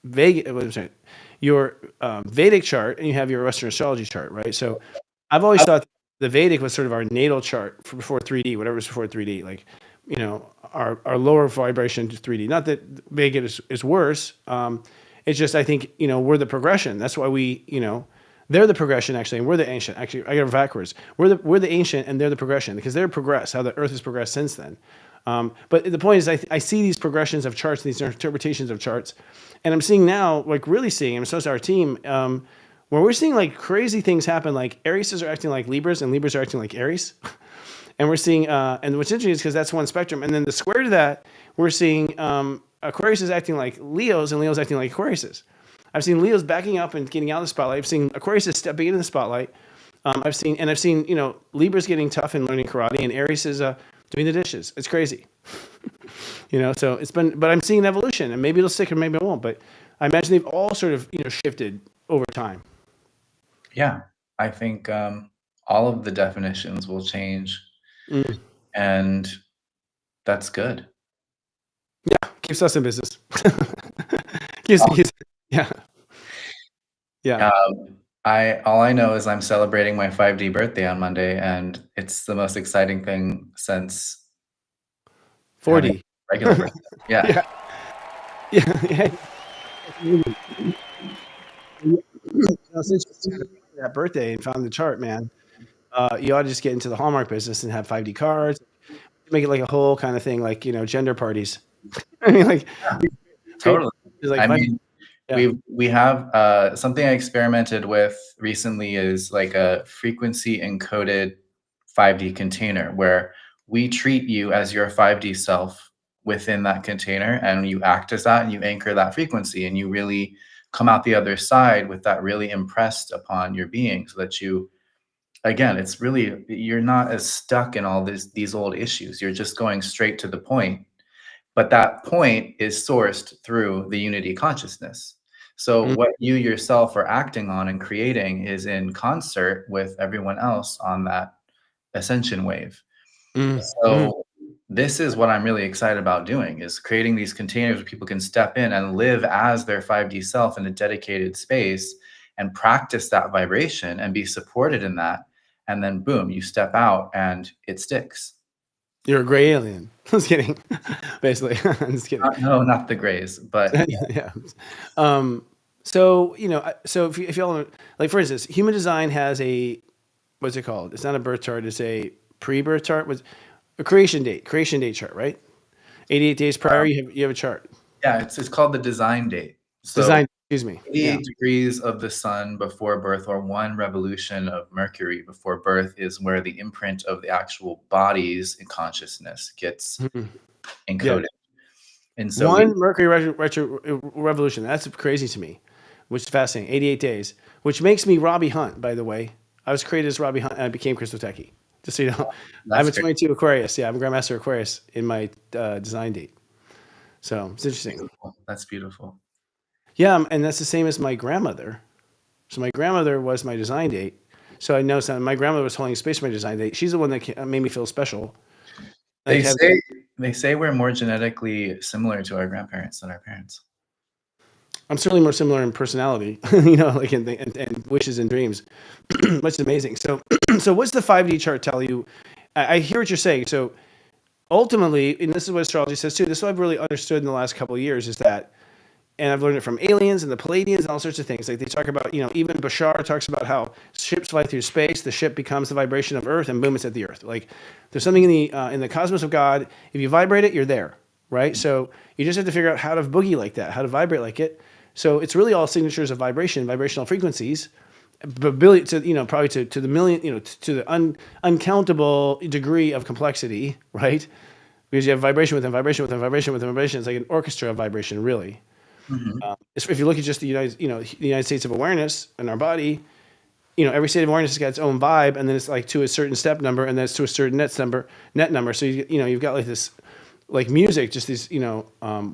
Vedic, what am I saying? Your Vedic chart, and you have your Western astrology chart, right? So I've always thought the Vedic was sort of our natal chart for before 3D, whatever was before 3D, like our lower vibration to 3D. Not that Vedic is worse. It's just I think we're the progression. That's why they're the progression actually, and we're the ancient. Actually, I got it backwards. We're the ancient, and they're the progression because they're progressed. How the Earth has progressed since then. But the point is, I see these progressions of charts, these interpretations of charts, and I'm seeing now, like really seeing, and so is our team, where we're seeing like crazy things happen. Like Aries are acting like Libras, and Libras are acting like Aries. And we're seeing, and what's interesting is because that's one spectrum, and then the square to that, we're seeing Aquarius is acting like Leos, and Leos acting like Aquarius. I've seen Leos backing up and getting out of the spotlight. I've seen Aquarius is stepping into the spotlight. I've seen Libra's getting tough and learning karate, and Aries is doing the dishes. It's crazy. So but I'm seeing an evolution, and maybe it'll stick, or maybe it won't. But I imagine they've all sort of shifted over time. Yeah, I think all of the definitions will change, Mm. and that's good. Yeah, keeps us in business. keeps, yeah, yeah. I all I know is I'm celebrating my 5D birthday on Monday, and it's the most exciting thing since having 4D. a regular birthday. Yeah. Yeah, yeah, yeah. Since you just had that birthday and found the chart, man, you ought to just get into the Hallmark business and have 5D cards. Make it like a whole kind of thing, like gender parties. I mean, like create Totally. like I 5D. mean, Yeah. we have something I experimented with recently is like a frequency encoded 5D container where we treat you as your 5D self within that container, and you act as that, and you anchor that frequency, and you really come out the other side with that really impressed upon your being, so that again, it's really, you're not as stuck in all these old issues. You're just going straight to the point, but that point is sourced through the unity consciousness. So Mm, what you yourself are acting on and creating is in concert with everyone else on that ascension wave. mm, mm. So this is what I'm really excited about doing, is creating these containers where people can step in and live as their 5D self in a dedicated space and practice that vibration and be supported in that. And then boom, you step out and it sticks. You're a gray alien. I was kidding. Basically, I'm just kidding. No, not the grays, but Yeah. So if y'all like, for instance, human design has a, what's it called? It's not a birth chart. It's a pre-birth chart. A creation date chart, right? 88 days prior, Um, you have a chart. yeah, it's called the design date. So Design, excuse me. Yeah. 88 degrees of the sun before birth, or one revolution of Mercury before birth, is where the imprint of the actual body's consciousness gets Mhm. Yeah. encoded. And so we, One Mercury retro revolution. That's crazy to me, which is fascinating. 88 days, which makes me Robbie Hunt, by the way. I was created as Robbie Hunt, and I became Chris Witecki. Just so you know, I'm that's a great. 22 Aquarius. Yeah, I'm a Grandmaster Aquarius in my design date. So it's interesting. Beautiful. That's beautiful. Yeah, and that's the same as my grandmother. So my grandmother was my design date. So I know some, my grandmother was holding space for my design date. She's the one that made me feel special. Like They have, say they say we're more genetically similar to our grandparents than our parents. I'm certainly more similar in personality, you know, like in wishes and dreams, which is amazing. So, so what's the 5D chart tell you? I hear what you're saying. So ultimately, and this is what astrology says too. This is what I've really understood in the last couple of years is that, and I've learned it from aliens and the Palladians and all sorts of things. Like they talk about, you know, even Bashar talks about how ships fly through space. The ship becomes the vibration of Earth, and boom, it's at the Earth. Like there's something in the cosmos of God. If you vibrate it, you're there, right? So you just have to figure out how to boogie like that, how to vibrate like it. So it's really all signatures of vibration, vibrational frequencies, but billion to, you know, probably to the million, you know, to the uncountable degree of complexity, right? Because you have vibration within vibration within vibration within vibration. It's like an orchestra of vibration, really. Mhm. If you look at just the United, you know, the United States of awareness in our body, you know, every state of awareness has got its own vibe, and then it's like to a certain step number, and then it's to a certain net number. So you know, you've got like this, like music, just this, you know,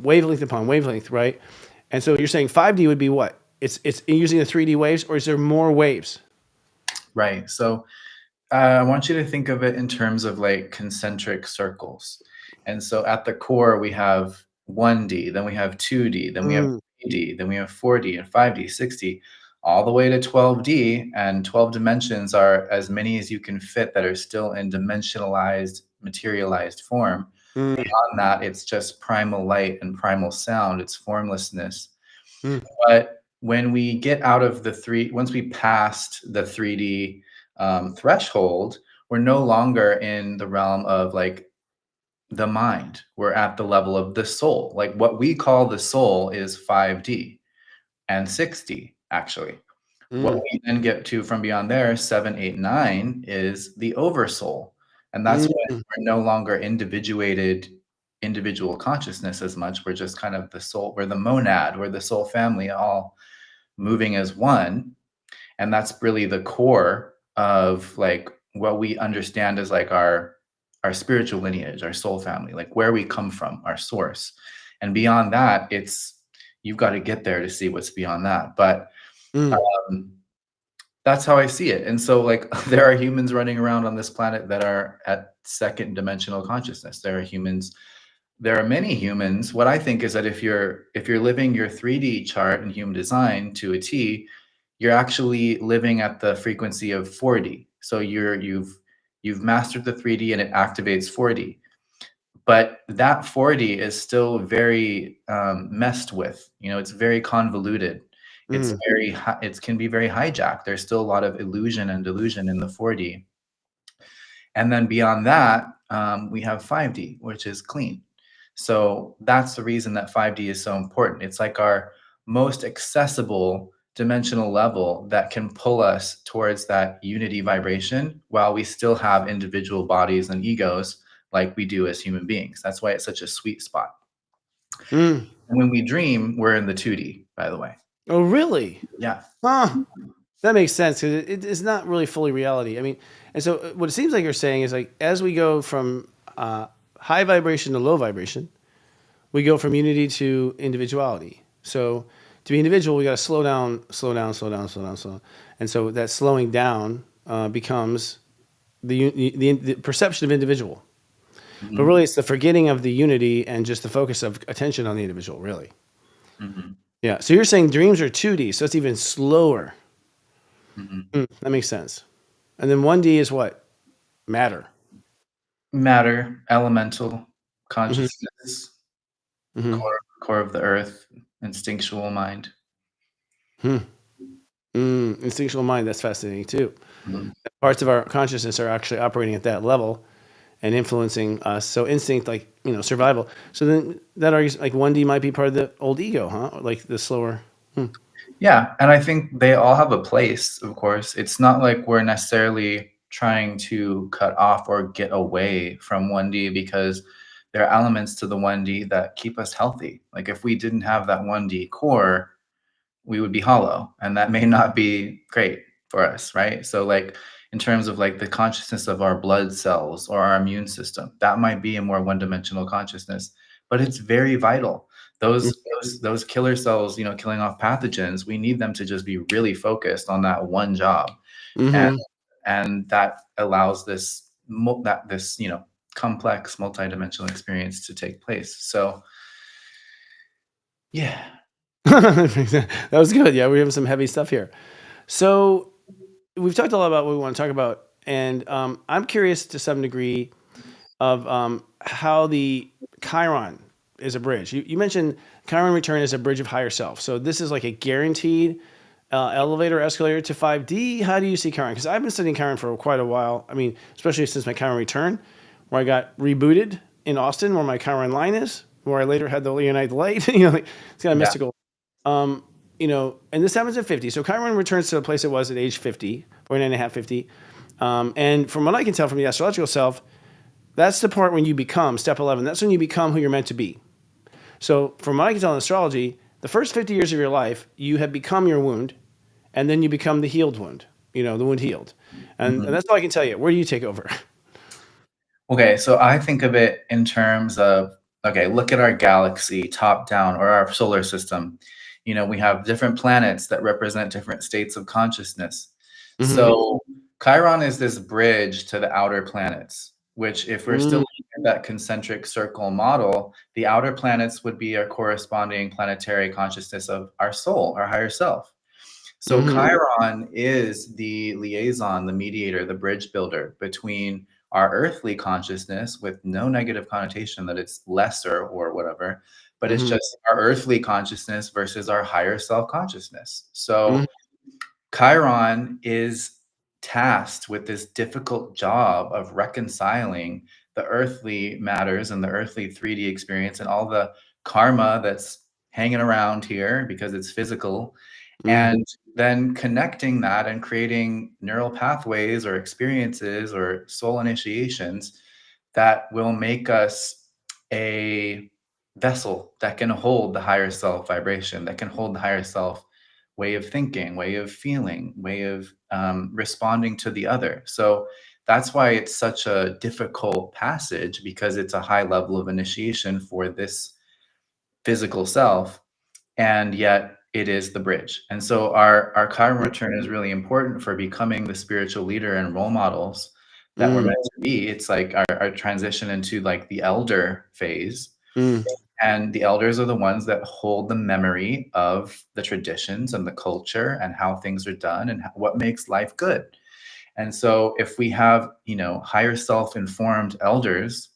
wavelength upon wavelength, right? And so you're saying 5D would be what? It's using the 3D waves, or is there more waves? Right. So I want you to think of it in terms of like concentric circles. And so at the core, we have 1D, then we have 2D, then we have Mm, 3D, then we have 4D and 5D, 6D, all the way to 12D. And 12 dimensions are as many as you can fit that are still in dimensionalized, materialized form. mm, Beyond that, it's just primal light and primal sound, it's formlessness. mm, But when we get out of the once we passed the 3D threshold, we're no longer in the realm of like the mind. We're at the level of the soul. Like what we call the soul is 5D and 6D, actually. What mm, we then get to from beyond there, 7, 8, 9, is the oversoul. And that's when mm, we're no longer individual consciousness as much. We're just kind of the soul, we're the monad, we're the soul family, all moving as one. And that's really the core of like what we understand as like our spiritual lineage, our soul family, like where we come from, our source. And beyond that, it's you've got to get there to see what's beyond that. But mm, um, that's how I see it. And so like there are humans running around on this planet that are at second dimensional consciousness. There are many humans. What I think is that if you're living your 3D chart in human design to a T, you're actually living at the frequency of 4D. So you've mastered the 3D and it activates 4D. But that 4D is still very messed with. You know, it's very convoluted. It's mm, it can be very hijacked. There's still a lot of illusion and delusion in the 4D. And then beyond that, we have 5D, which is clean. So that's the reason that 5D is so important. It's like our most accessible dimensional level that can pull us towards that unity vibration while we still have individual bodies and egos like we do as human beings. That's why it's such a sweet spot. mm. And when we dream, we're in the 2D, by the way. Oh, really? Yeah. Huh. That makes sense because it's not really fully reality. I mean, and so what it seems like you're saying is like as we go from high vibration to low vibration, we go from unity to individuality. So to be individual, we got to slow down, slow down, slow down, slow down, slow down. And so that slowing down becomes the perception of individual. But Mhm. really, it's the forgetting of the unity and just the focus of attention on the individual, really. Mhm. Yeah. So you're saying dreams are 2D, so it's even slower. Mhm. That makes sense. And then 1D is what? Matter. Matter, elemental, Hmm. consciousness, Hmm. core of the earth, instinctual mind. Hmm. Instinctual mind, that's fascinating too. Mhm. Parts of our consciousness are actually operating at that level. and influencing us. So instinct, like, survival. So then that argues like 1D might be part of the old ego, huh? Like the slower. Yeah, and I think they all have a place, of course. It's not like we're necessarily trying to cut off or get away from 1D, because there are elements to the 1D that keep us healthy. Like if we didn't have that 1D core, we would be hollow, and that may not be great for us, right? So like in terms of like the consciousness of our blood cells or our immune system, that might be a more one-dimensional consciousness, but it's very vital. Those killer cells, killing off pathogens, we need them to just be really focused on that one job. and Mm-hmm. and that allows this complex multidimensional experience to take place. So yeah. That was good. Yeah, we have some heavy stuff here. So we've talked a lot about what we want to talk about, and I'm curious to some degree of how the Chiron is a bridge. You mentioned Chiron return is a bridge of higher self. So this is like a guaranteed elevator escalator to 5D. How do you see Chiron? Because I've been studying Chiron for quite a while. I mean, especially since my Chiron return, where I got rebooted in Austin, where my Chiron line is, where I later had the Leonite light. Like, it's kind of Yeah. mystical. And this happens at 50. So Chiron returns to the place it was at age 50, 49 and a half, 50. And from what I can tell from the astrological self, that's the part when you become, step 11, that's when you become who you're meant to be. So from what I can tell in astrology, the first 50 years of your life, you have become your wound, and then you become the healed wound, the wound healed. And that's all I can tell you. Where do you take over? Okay, so I think of it in terms of, okay, look at our galaxy top down, or our solar system. We have different planets that represent different states of consciousness. So Chiron is this bridge to the outer planets, which, if we're still looking at that concentric circle model, the outer planets would be a corresponding planetary consciousness of our soul, our higher self. So Chiron is the liaison, the mediator, the bridge builder between our earthly consciousness, with no negative connotation that it's lesser or whatever, but it's just our earthly consciousness versus our higher self consciousness. So Chiron is tasked with this difficult job of reconciling the earthly matters and the earthly 3D experience and all the karma that's hanging around here because it's physical, and then connecting that and creating neural pathways or experiences or soul initiations that will make us a vessel that can hold the higher self vibration, that can hold the higher self way of thinking, way of feeling, way of responding to the other. So that's why it's such a difficult passage, because it's a high level of initiation for this physical self, and yet it is the bridge. And so our Chiron return is really important for becoming the spiritual leader and role models that we're meant to be. It's like our transition into like the elder phase. And the elders are the ones that hold the memory of the traditions and the culture and how things are done and what makes life good. And so if we have, higher self-informed elders,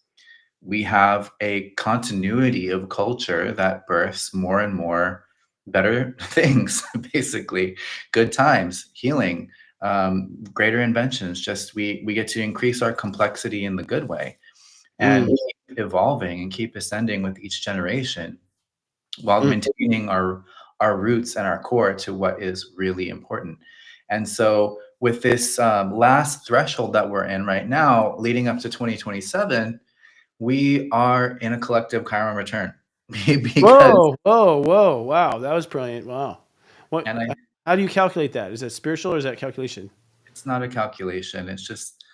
we have a continuity of culture that births more and more better things, basically good times, healing, greater inventions. Just we get to increase our complexity in the good way, and keep evolving and keep ascending with each generation, while maintaining our roots and our core to what is really important. And so with this last threshold that we're in right now, leading up to 2027, we are in a collective Chiron return. Because Whoa! Wow, that was brilliant. Wow. What? and How do you calculate that? Is that spiritual or is that calculation? it's not a calculation, it's just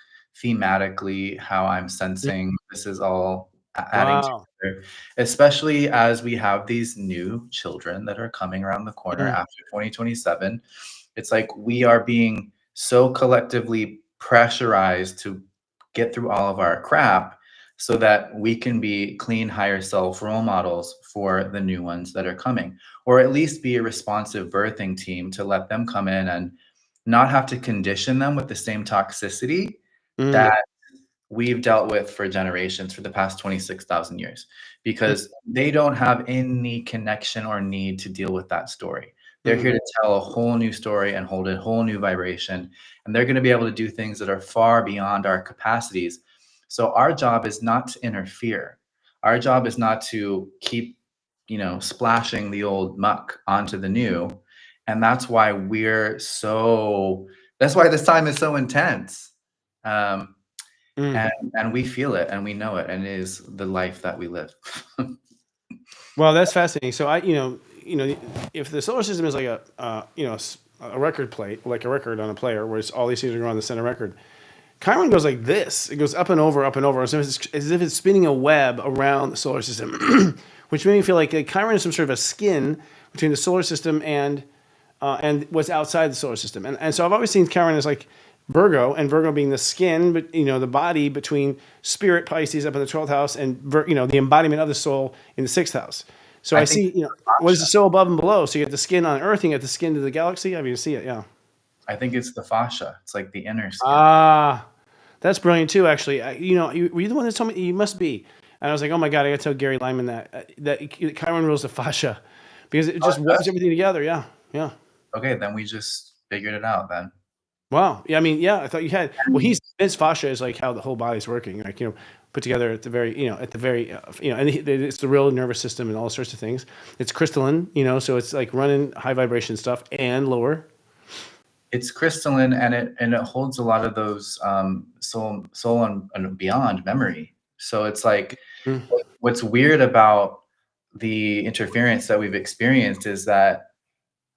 thematically how I'm sensing this is all adding Wow. together, especially as we have these new children that are coming around the corner after 2027. It's like we are being so collectively pressurized to get through all of our crap so that we can be clean higher self role models for the new ones that are coming, or at least be a responsive birthing team to let them come in and not have to condition them with the same toxicity that we've dealt with for generations, for the past 26,000 years, because they don't have any connection or need to deal with that story. They're here to tell a whole new story and hold a whole new vibration, and they're going to be able to do things that are far beyond our capacities. So our job is not to interfere. Our job is not to keep, splashing the old muck onto the new. And that's why this time is so intense. Um, Mm. and we feel it and we know it, and it is the life that we live. Well, that's fascinating. So if the solar system is like a record plate, like a record on a player, where it's all these things are going on the center record, Chiron goes like this. It goes up and over, as if it's spinning a web around the solar system, which made me feel like Chiron is some sort of a skin between the solar system and what's outside the solar system. And so I've always seen Chiron as like Virgo, and Virgo being the skin, but the body between Spirit, Pisces up in the 12th house, and the embodiment of the soul in the 6th house. So I see, what is the soul above and below? So you get the skin on Earth, you get the skin to the galaxy. I mean, you see it, yeah. I think it's the fascia. It's like the inner skin. Ah, that's brilliant too. Actually, were you the one that told me? You must be. And I was like, oh my god, I got to tell Gary Lyman that Chiron rules the fascia, because it just webs everything together. Yeah, yeah. Okay, then we just figured it out then. Wow. Yeah, I mean, yeah, I thought you had. Well, his fascia is like how the whole body's working, like put together at the very, and it's the real nervous system and all sorts of things. It's crystalline, so it's like running high vibration stuff and lower. It's crystalline, and it holds a lot of those soul and beyond memory. So it's like what's weird about the interference that we've experienced is that,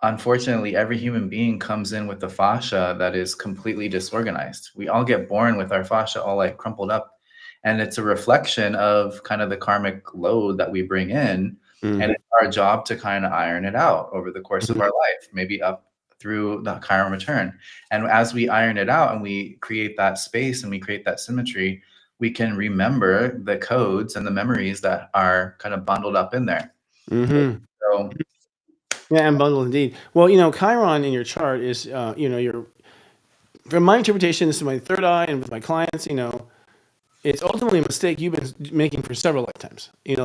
unfortunately, every human being comes in with a fascia that is completely disorganized. We all get born with our fascia all like crumpled up, and it's a reflection of kind of the karmic load that we bring in. And it's our job to kind of iron it out over the course of our life, maybe up through the Chiron return. And as we iron it out and we create that space and we create that symmetry, we can remember the codes and the memories that are kind of bundled up in there. So yeah, and bundled indeed. Well, Chiron in your chart is, your, from my interpretation, this is my third eye, and with my clients, it's ultimately a mistake you've been making for several lifetimes. It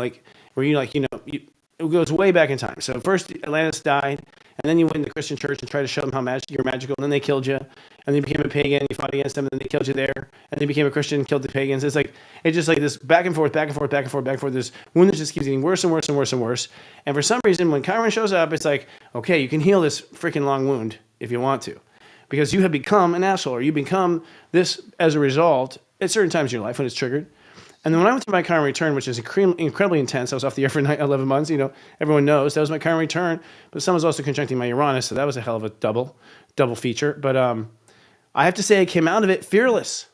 goes way back in time. So first Atlantis died, and then you went into Christian church and tried to show them how you're magical, and then they killed you, and then you became a pagan, you fought against them, and then they killed you there, and then you became a Christian, killed the pagans. It's just like this back and forth, back and forth, back and forth, back and forth. This wound that just keeps getting worse and worse and worse and worse. And for some reason, when Chiron shows up, it's like, okay, you can heal this freaking long wound if you want to, because you have become an asshole, or you become this as a result at certain times in your life when it's triggered. And then when I went through my Chiron return, which is incredibly intense, I was off the air for 11 months. Everyone knows that was my Chiron return. But someone was also conjuncting my Uranus, so that was a hell of a double feature. But I have to say, I came out of it fearless,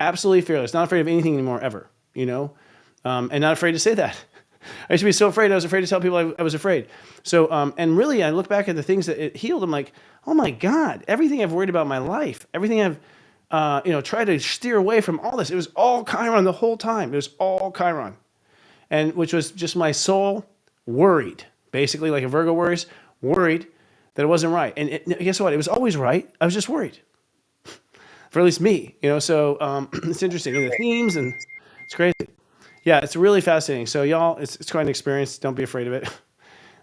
absolutely fearless, not afraid of anything anymore ever. And not afraid to say that. I used to be so afraid. I was afraid to tell people I was afraid. So, and really, I look back at the things that it healed. I'm like, oh my God, everything I've worried about in my life, everything I've try to steer away from all this. It was all Chiron the whole time. It was all Chiron. And which was just my soul worried, basically like a Virgo worried that it wasn't right. And guess what? It was always right. I was just worried. For at least me, so it's interesting. And the themes, and it's crazy. Yeah, it's really fascinating. So y'all, it's quite an experience. Don't be afraid of it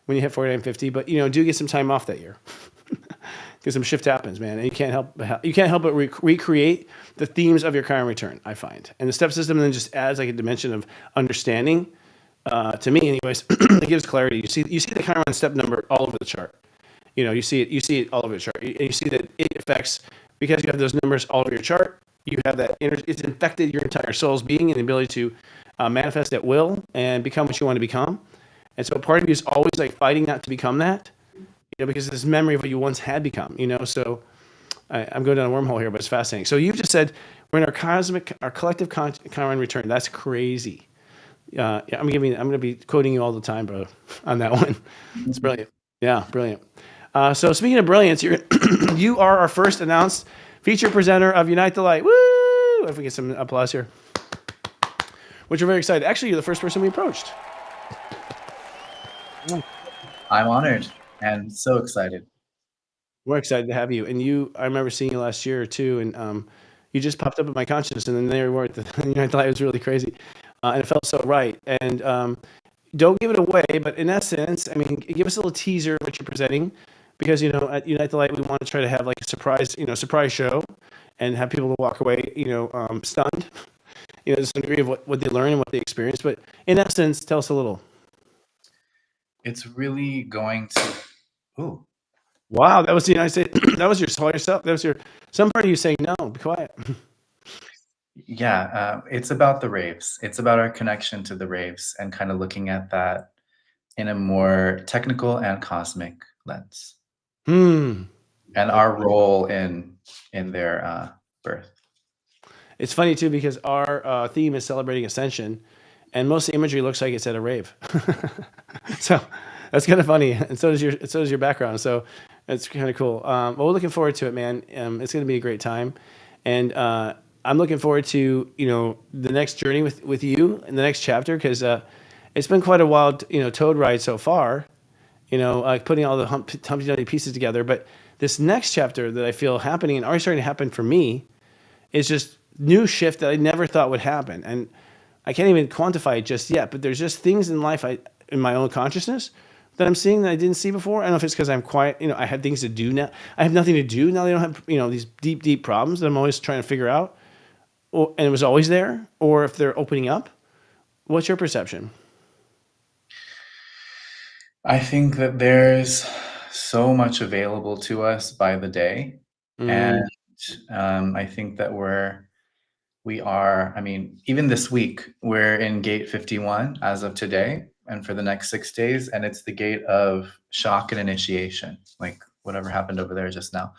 when you hit 49, 50, but do get some time off that year. Because some shift happens, man, and you can't help but recreate the themes of your Chiron return, I find. And the step system then just adds like a dimension of understanding, to me anyways. It gives clarity. You see the Chiron step number all over the chart. You see it all over the chart. And you see that it affects, because you have those numbers all over your chart, you have that it's infected your entire soul's being and the ability to manifest at will and become what you want to become. And so part of you is always like fighting not to become that. Because of this memory of what you once had become, so I'm going down a wormhole here, but it's fascinating. So you've just said we're in our collective Chiron return. That's crazy. I'm going to be quoting you all the time, bro, on that one. It's brilliant. Yeah, brilliant. So speaking of brilliance, you are our first announced feature presenter of Unite the Light. Woo! If we get some applause here, which we're very excited. Actually, you're the first person we approached. I'm honored. And so excited. We're excited to have you. And I remember seeing you last year or two, and you just popped up in my consciousness, and then there you were at the I thought it was really crazy. And it felt so right. And don't give it away, but in essence, I mean, give us a little teaser of what you're presenting, because at Unite the Light we want to try to have like a surprise show, and have people walk away stunned, to some degree of what they learn and what they experience. But in essence, tell us a little. It's really going to. Ooh. Wow, that was the United States. That was your yourself. That was your some part of you saying no. Be quiet. Yeah, it's about the raves. It's about our connection to the raves and kind of looking at that in a more technical and cosmic lens, Hmm. and our role in their birth. It's funny too because our theme is celebrating ascension, and most of the imagery looks like it's at a rave. So that's kind of funny, and so does your background. So it's kind of cool. Well, we're looking forward to it, man. It's going to be a great time, and I'm looking forward to the next journey with you in the next chapter, because it's been quite a wild toad ride so far. Putting all the Humpty Dumpty pieces together, but this next chapter that I feel happening and already starting to happen for me is just new shift that I never thought would happen. And I can't even quantify it just yet, but there's just things in life in my own consciousness that I'm seeing that I didn't see before. I don't know if it's because I'm quiet, I have things to do now. I have nothing to do now. That I don't have, these deep problems that I'm always trying to figure out, and it was always there, or if they're opening up. What's your perception? I think that there's so much available to us by the day, and Mm, I think that we are. I mean, even this week we're in gate 51 as of today, and for the next 6 days, and it's the gate of shock and initiation, like whatever happened over there just now.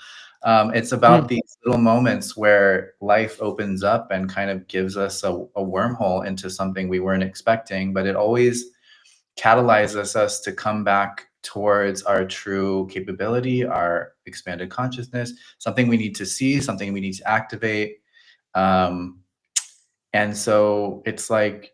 It's about mm, these little moments where life opens up and kind of gives us a wormhole into something we weren't expecting, but it always catalyzes us to come back towards our true capability, our expanded consciousness, something we need to see, something we need to activate. Um, and so it's like,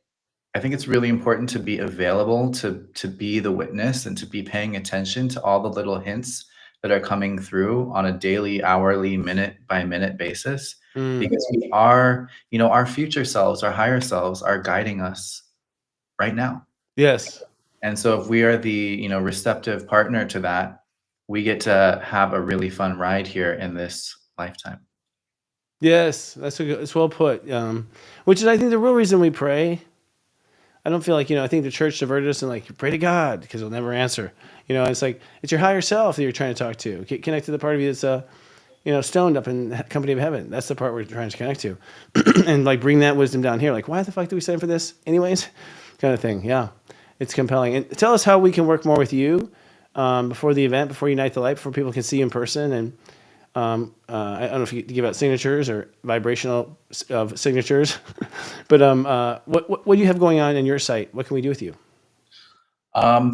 I think it's really important to be available to be the witness and to be paying attention to all the little hints that are coming through on a daily, hourly, minute by minute basis, mm. because we are, our future selves, our higher selves are guiding us right now. Yes. And so if we are the, receptive partner to that, we get to have a really fun ride here in this lifetime. Yes, it's well put. Which is, I think, the real reason we pray. I don't feel like, I think the church diverted us and like, pray to God because he'll never answer. It's like, it's your higher self that you're trying to talk to. Connect to the part of you that's, stoned up in the company of heaven. That's the part we're trying to connect to. And like bring that wisdom down here. Like, why the fuck do we sign for this anyways? Kind of thing. Yeah. It's compelling. And tell us how we can work more with you before the event, before Unite the Light, before people can see you in person. And I don't know if you give out signatures or vibrational signatures, but what do you have going on in your site? What can we do with you?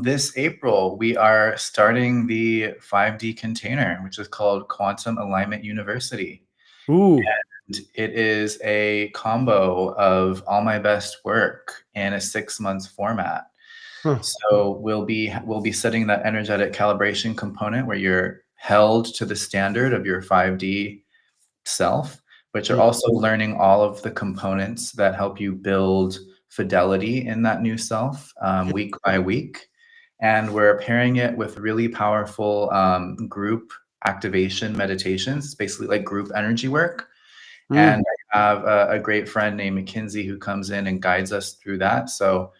This April, we are starting the 5D container, which is called Quantum Alignment University. Ooh. And it is a combo of all my best work in a 6 months format. Huh. So we'll be setting that energetic calibration component where you're held to the standard of your 5D self, but you're Mm. also learning all of the components that help you build fidelity in that new self, week by week. And we're pairing it with really powerful group activation meditations. It's basically like group energy work. Mm. And I have a great friend named Mackenzie who comes in and guides us through that. So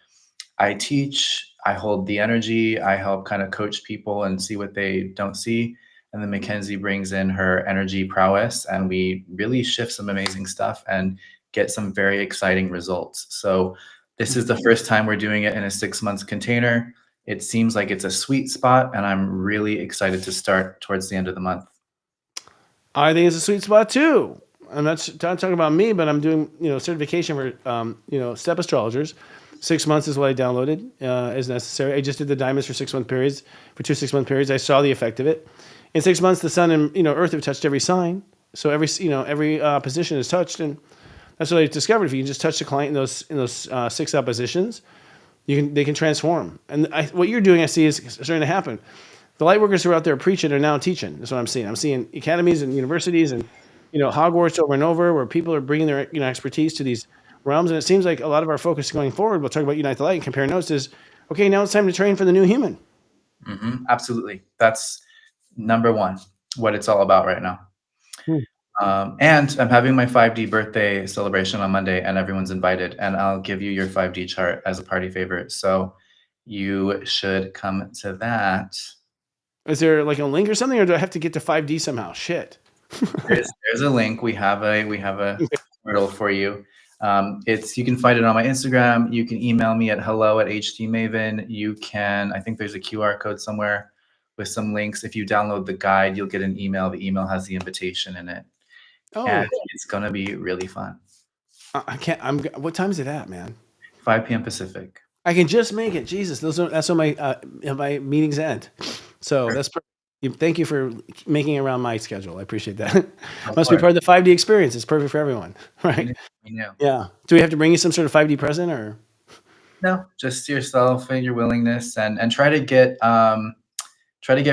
I teach, I hold the energy, I help kind of coach people and see what they don't see. And then Mackenzie brings in her energy prowess, and we really shift some amazing stuff and get some very exciting results. So, this is the first time we're doing it in a 6 months container. It seems like it's a sweet spot, and I'm really excited to start towards the end of the month. I think it's a sweet spot too. I'm not talking about me, but I'm doing certification for step astrologers. 6 months is what I downloaded as necessary. I just did the diamonds for 6 month periods, for 2 6 month periods. I saw the effect of it. In 6 months, the sun and Earth have touched every sign, so every position is touched, and that's what I discovered. If you can just touch the client in those 6 oppositions, they can transform. And what you're doing, I see, is starting to happen. The light workers who are out there preaching are now teaching. That's what I'm seeing. I'm seeing academies and universities and Hogwarts over and over, where people are bringing their expertise to these realms. And it seems like a lot of our focus going forward, we'll talk about Unite the Light and compare notes, is okay. Now it's time to train for the new human. Absolutely. That's number one, what it's all about right now. Hmm. And I'm having my 5D birthday celebration on Monday, and everyone's invited. And I'll give you your 5D chart as a party favor. So you should come to that. Is there like a link or something, or do I have to get to 5D somehow? Shit. There's a link. We have a portal for you. It's, you can find it on my Instagram. You can email me at hello@htmaven. You can, I think there's a QR code somewhere with some links. If you download the guide, you'll get an email. The email has the invitation in it. Oh, And it's gonna be really fun. I can't. What time is it at, man? 5 p.m. Pacific. I can just make it. Jesus, that's when my meetings end. So that's perfect. Thank you for making it around my schedule. I appreciate that. Must be part of the 5D experience. It's perfect for everyone, right? We know. Yeah. Do we have to bring you some sort of 5D present, or? No, just yourself and your willingness, and try to get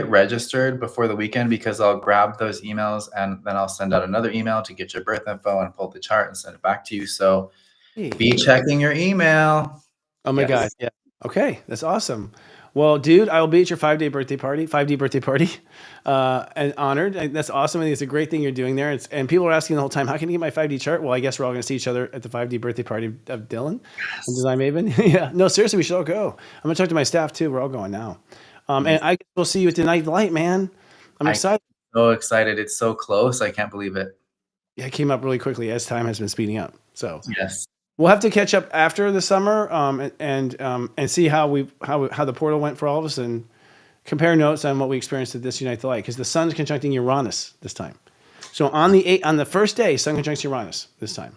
registered before the weekend, because I'll grab those emails and then I'll send out another email to get your birth info and pull the chart and send it back to you. So be checking your email. Oh my God. Yeah. Okay. That's awesome. Well, dude, I will be at your 5D birthday party, and honored. And that's awesome. I think it's a great thing you're doing there. And people are asking the whole time, how can you get my 5D chart? Well, I guess we're all going to see each other at the 5D birthday party of Dylan and Design Maven. Yeah. No, seriously, we should all go. I'm going to talk to my staff too. We're all going now. And I guess we'll see you at the Night Light, man. I'm excited. So excited. It's so close. I can't believe it. Yeah, it came up really quickly as time has been speeding up. So yes. We'll have to catch up after the summer, and see how the portal went for all of us, and compare notes on what we experienced at this Unite the Light, because the sun's conjuncting Uranus this time. So on the first day, Sun conjuncts Uranus this time,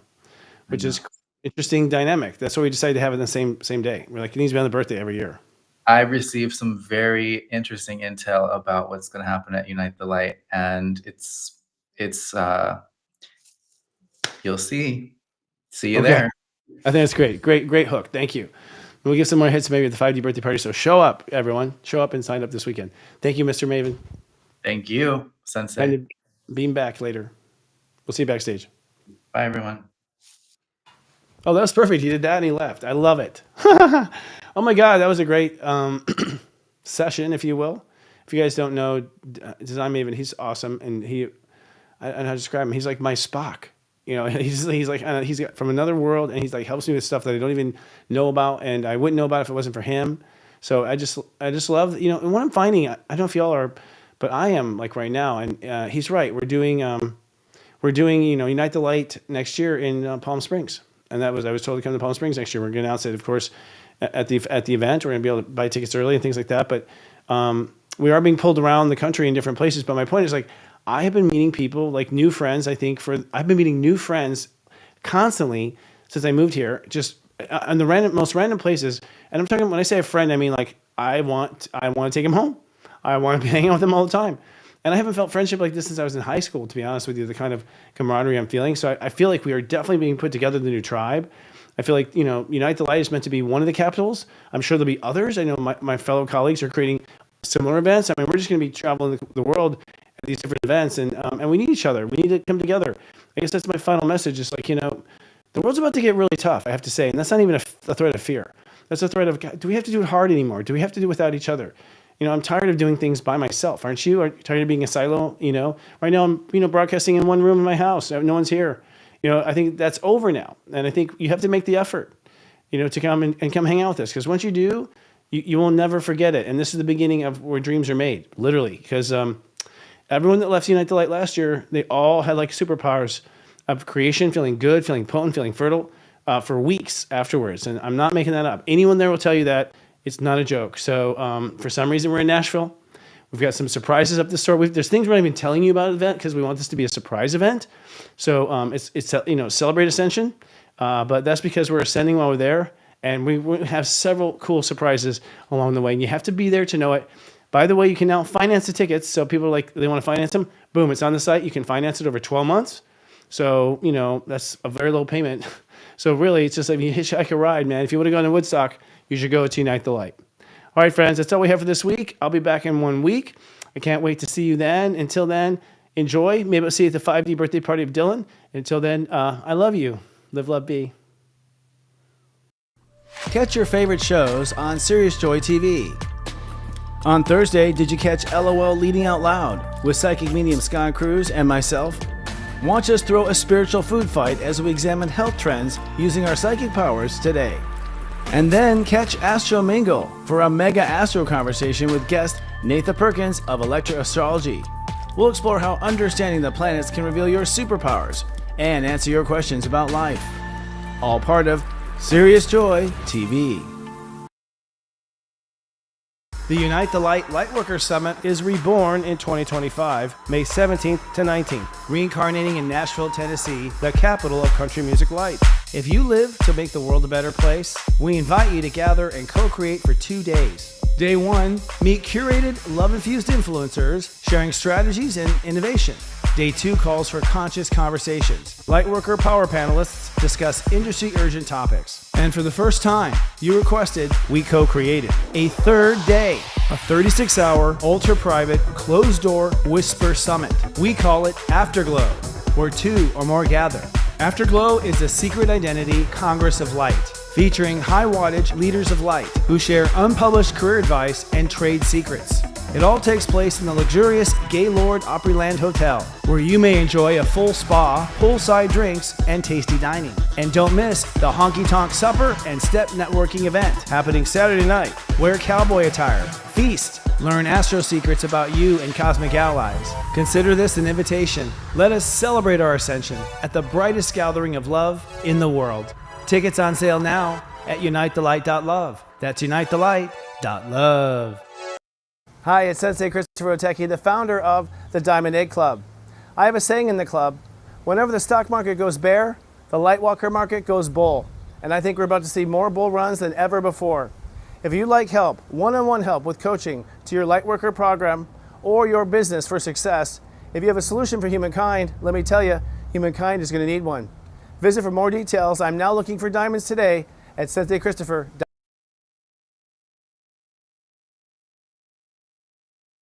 which is interesting dynamic. That's why we decided to have it the same day. We're like, it needs to be on the birthday every year. I received some very interesting intel about what's going to happen at Unite the Light, and it's you'll see. See you there. I think that's great. Great hook. Thank you. We'll give some more hits maybe at the 5D birthday party. So show up, everyone. Show up and sign up this weekend. Thank you, Mr. Maven. Thank you, Sensei. And beam back later. We'll see you backstage. Bye, everyone. Oh, that was perfect. He did that and he left. I love it. Oh my God, that was a great session, if you will. If you guys don't know Design Maven, he's awesome, and I don't know how to describe him. He's like my Spock. You know, he's like, he's from another world, and he's like helps me with stuff that I don't even know about, and I wouldn't know about if it wasn't for him. So I just love, you know, and what I'm finding, I don't know if y'all are, but I am, like right now, and he's right. We're doing you know, Unite the Light next year in Palm Springs, and I was told to come to Palm Springs next year. We're going to announce it, of course, at the event. We're going to be able to buy tickets early and things like that. But we are being pulled around the country in different places. But my point is, like, I have been meeting people, like new friends. I've been meeting new friends constantly since I moved here, just on the most random places. And I'm talking, when I say a friend, I mean like I want to take him home. I want to be hanging out with them all the time. And I haven't felt friendship like this since I was in high school, to be honest with you, the kind of camaraderie I'm feeling. So I feel like we are definitely being put together, the new tribe. I feel like, you know, Unite the Light is meant to be one of the capitals. I'm sure there'll be others. I know my fellow colleagues are creating similar events. I mean, we're just going to be traveling the world at these different events, and we need each other. We need to come together. I guess that's my final message. It's like, you know, the world's about to get really tough, I have to say, and that's not even a threat of fear. That's a threat of, God, do we have to do it hard anymore? Do we have to do it without each other? You know, I'm tired of doing things by myself. Aren't you? Are you tired of being a silo? You know, right now I'm, you know, broadcasting in one room in my house. No one's here. You know, I think that's over now, and I think you have to make the effort, you know, to come and come hang out with us, because once you do, you will never forget it. And this is the beginning of where dreams are made, literally, because everyone that left Unite the Light last year, they all had like superpowers of creation, feeling good, feeling potent, feeling fertile for weeks afterwards. And I'm not making that up. Anyone there will tell you that. It's not a joke. So for some reason, we're in Nashville. We've got some surprises up the store. There's things we're not even telling you about the event because we want this to be a surprise event. So it's you know, celebrate ascension. But that's because we're ascending while we're there. And we have several cool surprises along the way. And you have to be there to know it. By the way, you can now finance the tickets. So people are like, they want to finance them. Boom, it's on the site. You can finance it over 12 months. So, you know, that's a very low payment. So really, it's just like you hitchhike a ride, man. If you want to go to Woodstock, you should go to Unite the Light. All right, friends, that's all we have for this week. I'll be back in 1 week. I can't wait to see you then. Until then, enjoy. Maybe I'll see you at the 5D birthday party of Dylan. Until then, I love you. Live, love, be. Catch your favorite shows on Sirius Joy TV. On Thursday, did you catch LOL Leading Out Loud with psychic medium Scott Cruz and myself? Watch us throw a spiritual food fight as we examine health trends using our psychic powers today. And then catch AstroMingle for a mega astro conversation with guest Nathan Perkins of Electro Astrology. We'll explore how understanding the planets can reveal your superpowers and answer your questions about life. All part of Serious Joy TV. The Unite the Light Lightworker Summit is reborn in 2025, May 17th to 19th, reincarnating in Nashville, Tennessee, the capital of country music light. If you live to make the world a better place, we invite you to gather and co-create for 2 days. Day 1, meet curated, love-infused influencers sharing strategies and innovation. Day 2 calls for conscious conversations. Lightworker power panelists discuss industry urgent topics. And for the first time, you requested, we co-created a third day, a 36-hour, ultra-private, closed-door whisper summit. We call it Afterglow, where 2 or more gather. Afterglow is a secret identity Congress of Light, featuring high-wattage leaders of light who share unpublished career advice and trade secrets. It all takes place in the luxurious Gaylord Opryland Hotel, where you may enjoy a full spa, poolside drinks, and tasty dining. And don't miss the Honky Tonk Supper and Step Networking event happening Saturday night. Wear cowboy attire, feast, learn astro secrets about you and cosmic allies. Consider this an invitation. Let us celebrate our ascension at the brightest gathering of love in the world. Tickets on sale now at unitethelight.love. That's unitethelight.love. Hi, it's Sensei Christopher Witecki, the founder of the Diamond Egg Club. I have a saying in the club: whenever the stock market goes bear, the Lightwalker market goes bull. And I think we're about to see more bull runs than ever before. If you'd like help, one-on-one help with coaching to your Lightworker program or your business for success, if you have a solution for humankind, let me tell you, humankind is going to need one. Visit for more details. I'm now looking for diamonds today at SenseiChristopher.com.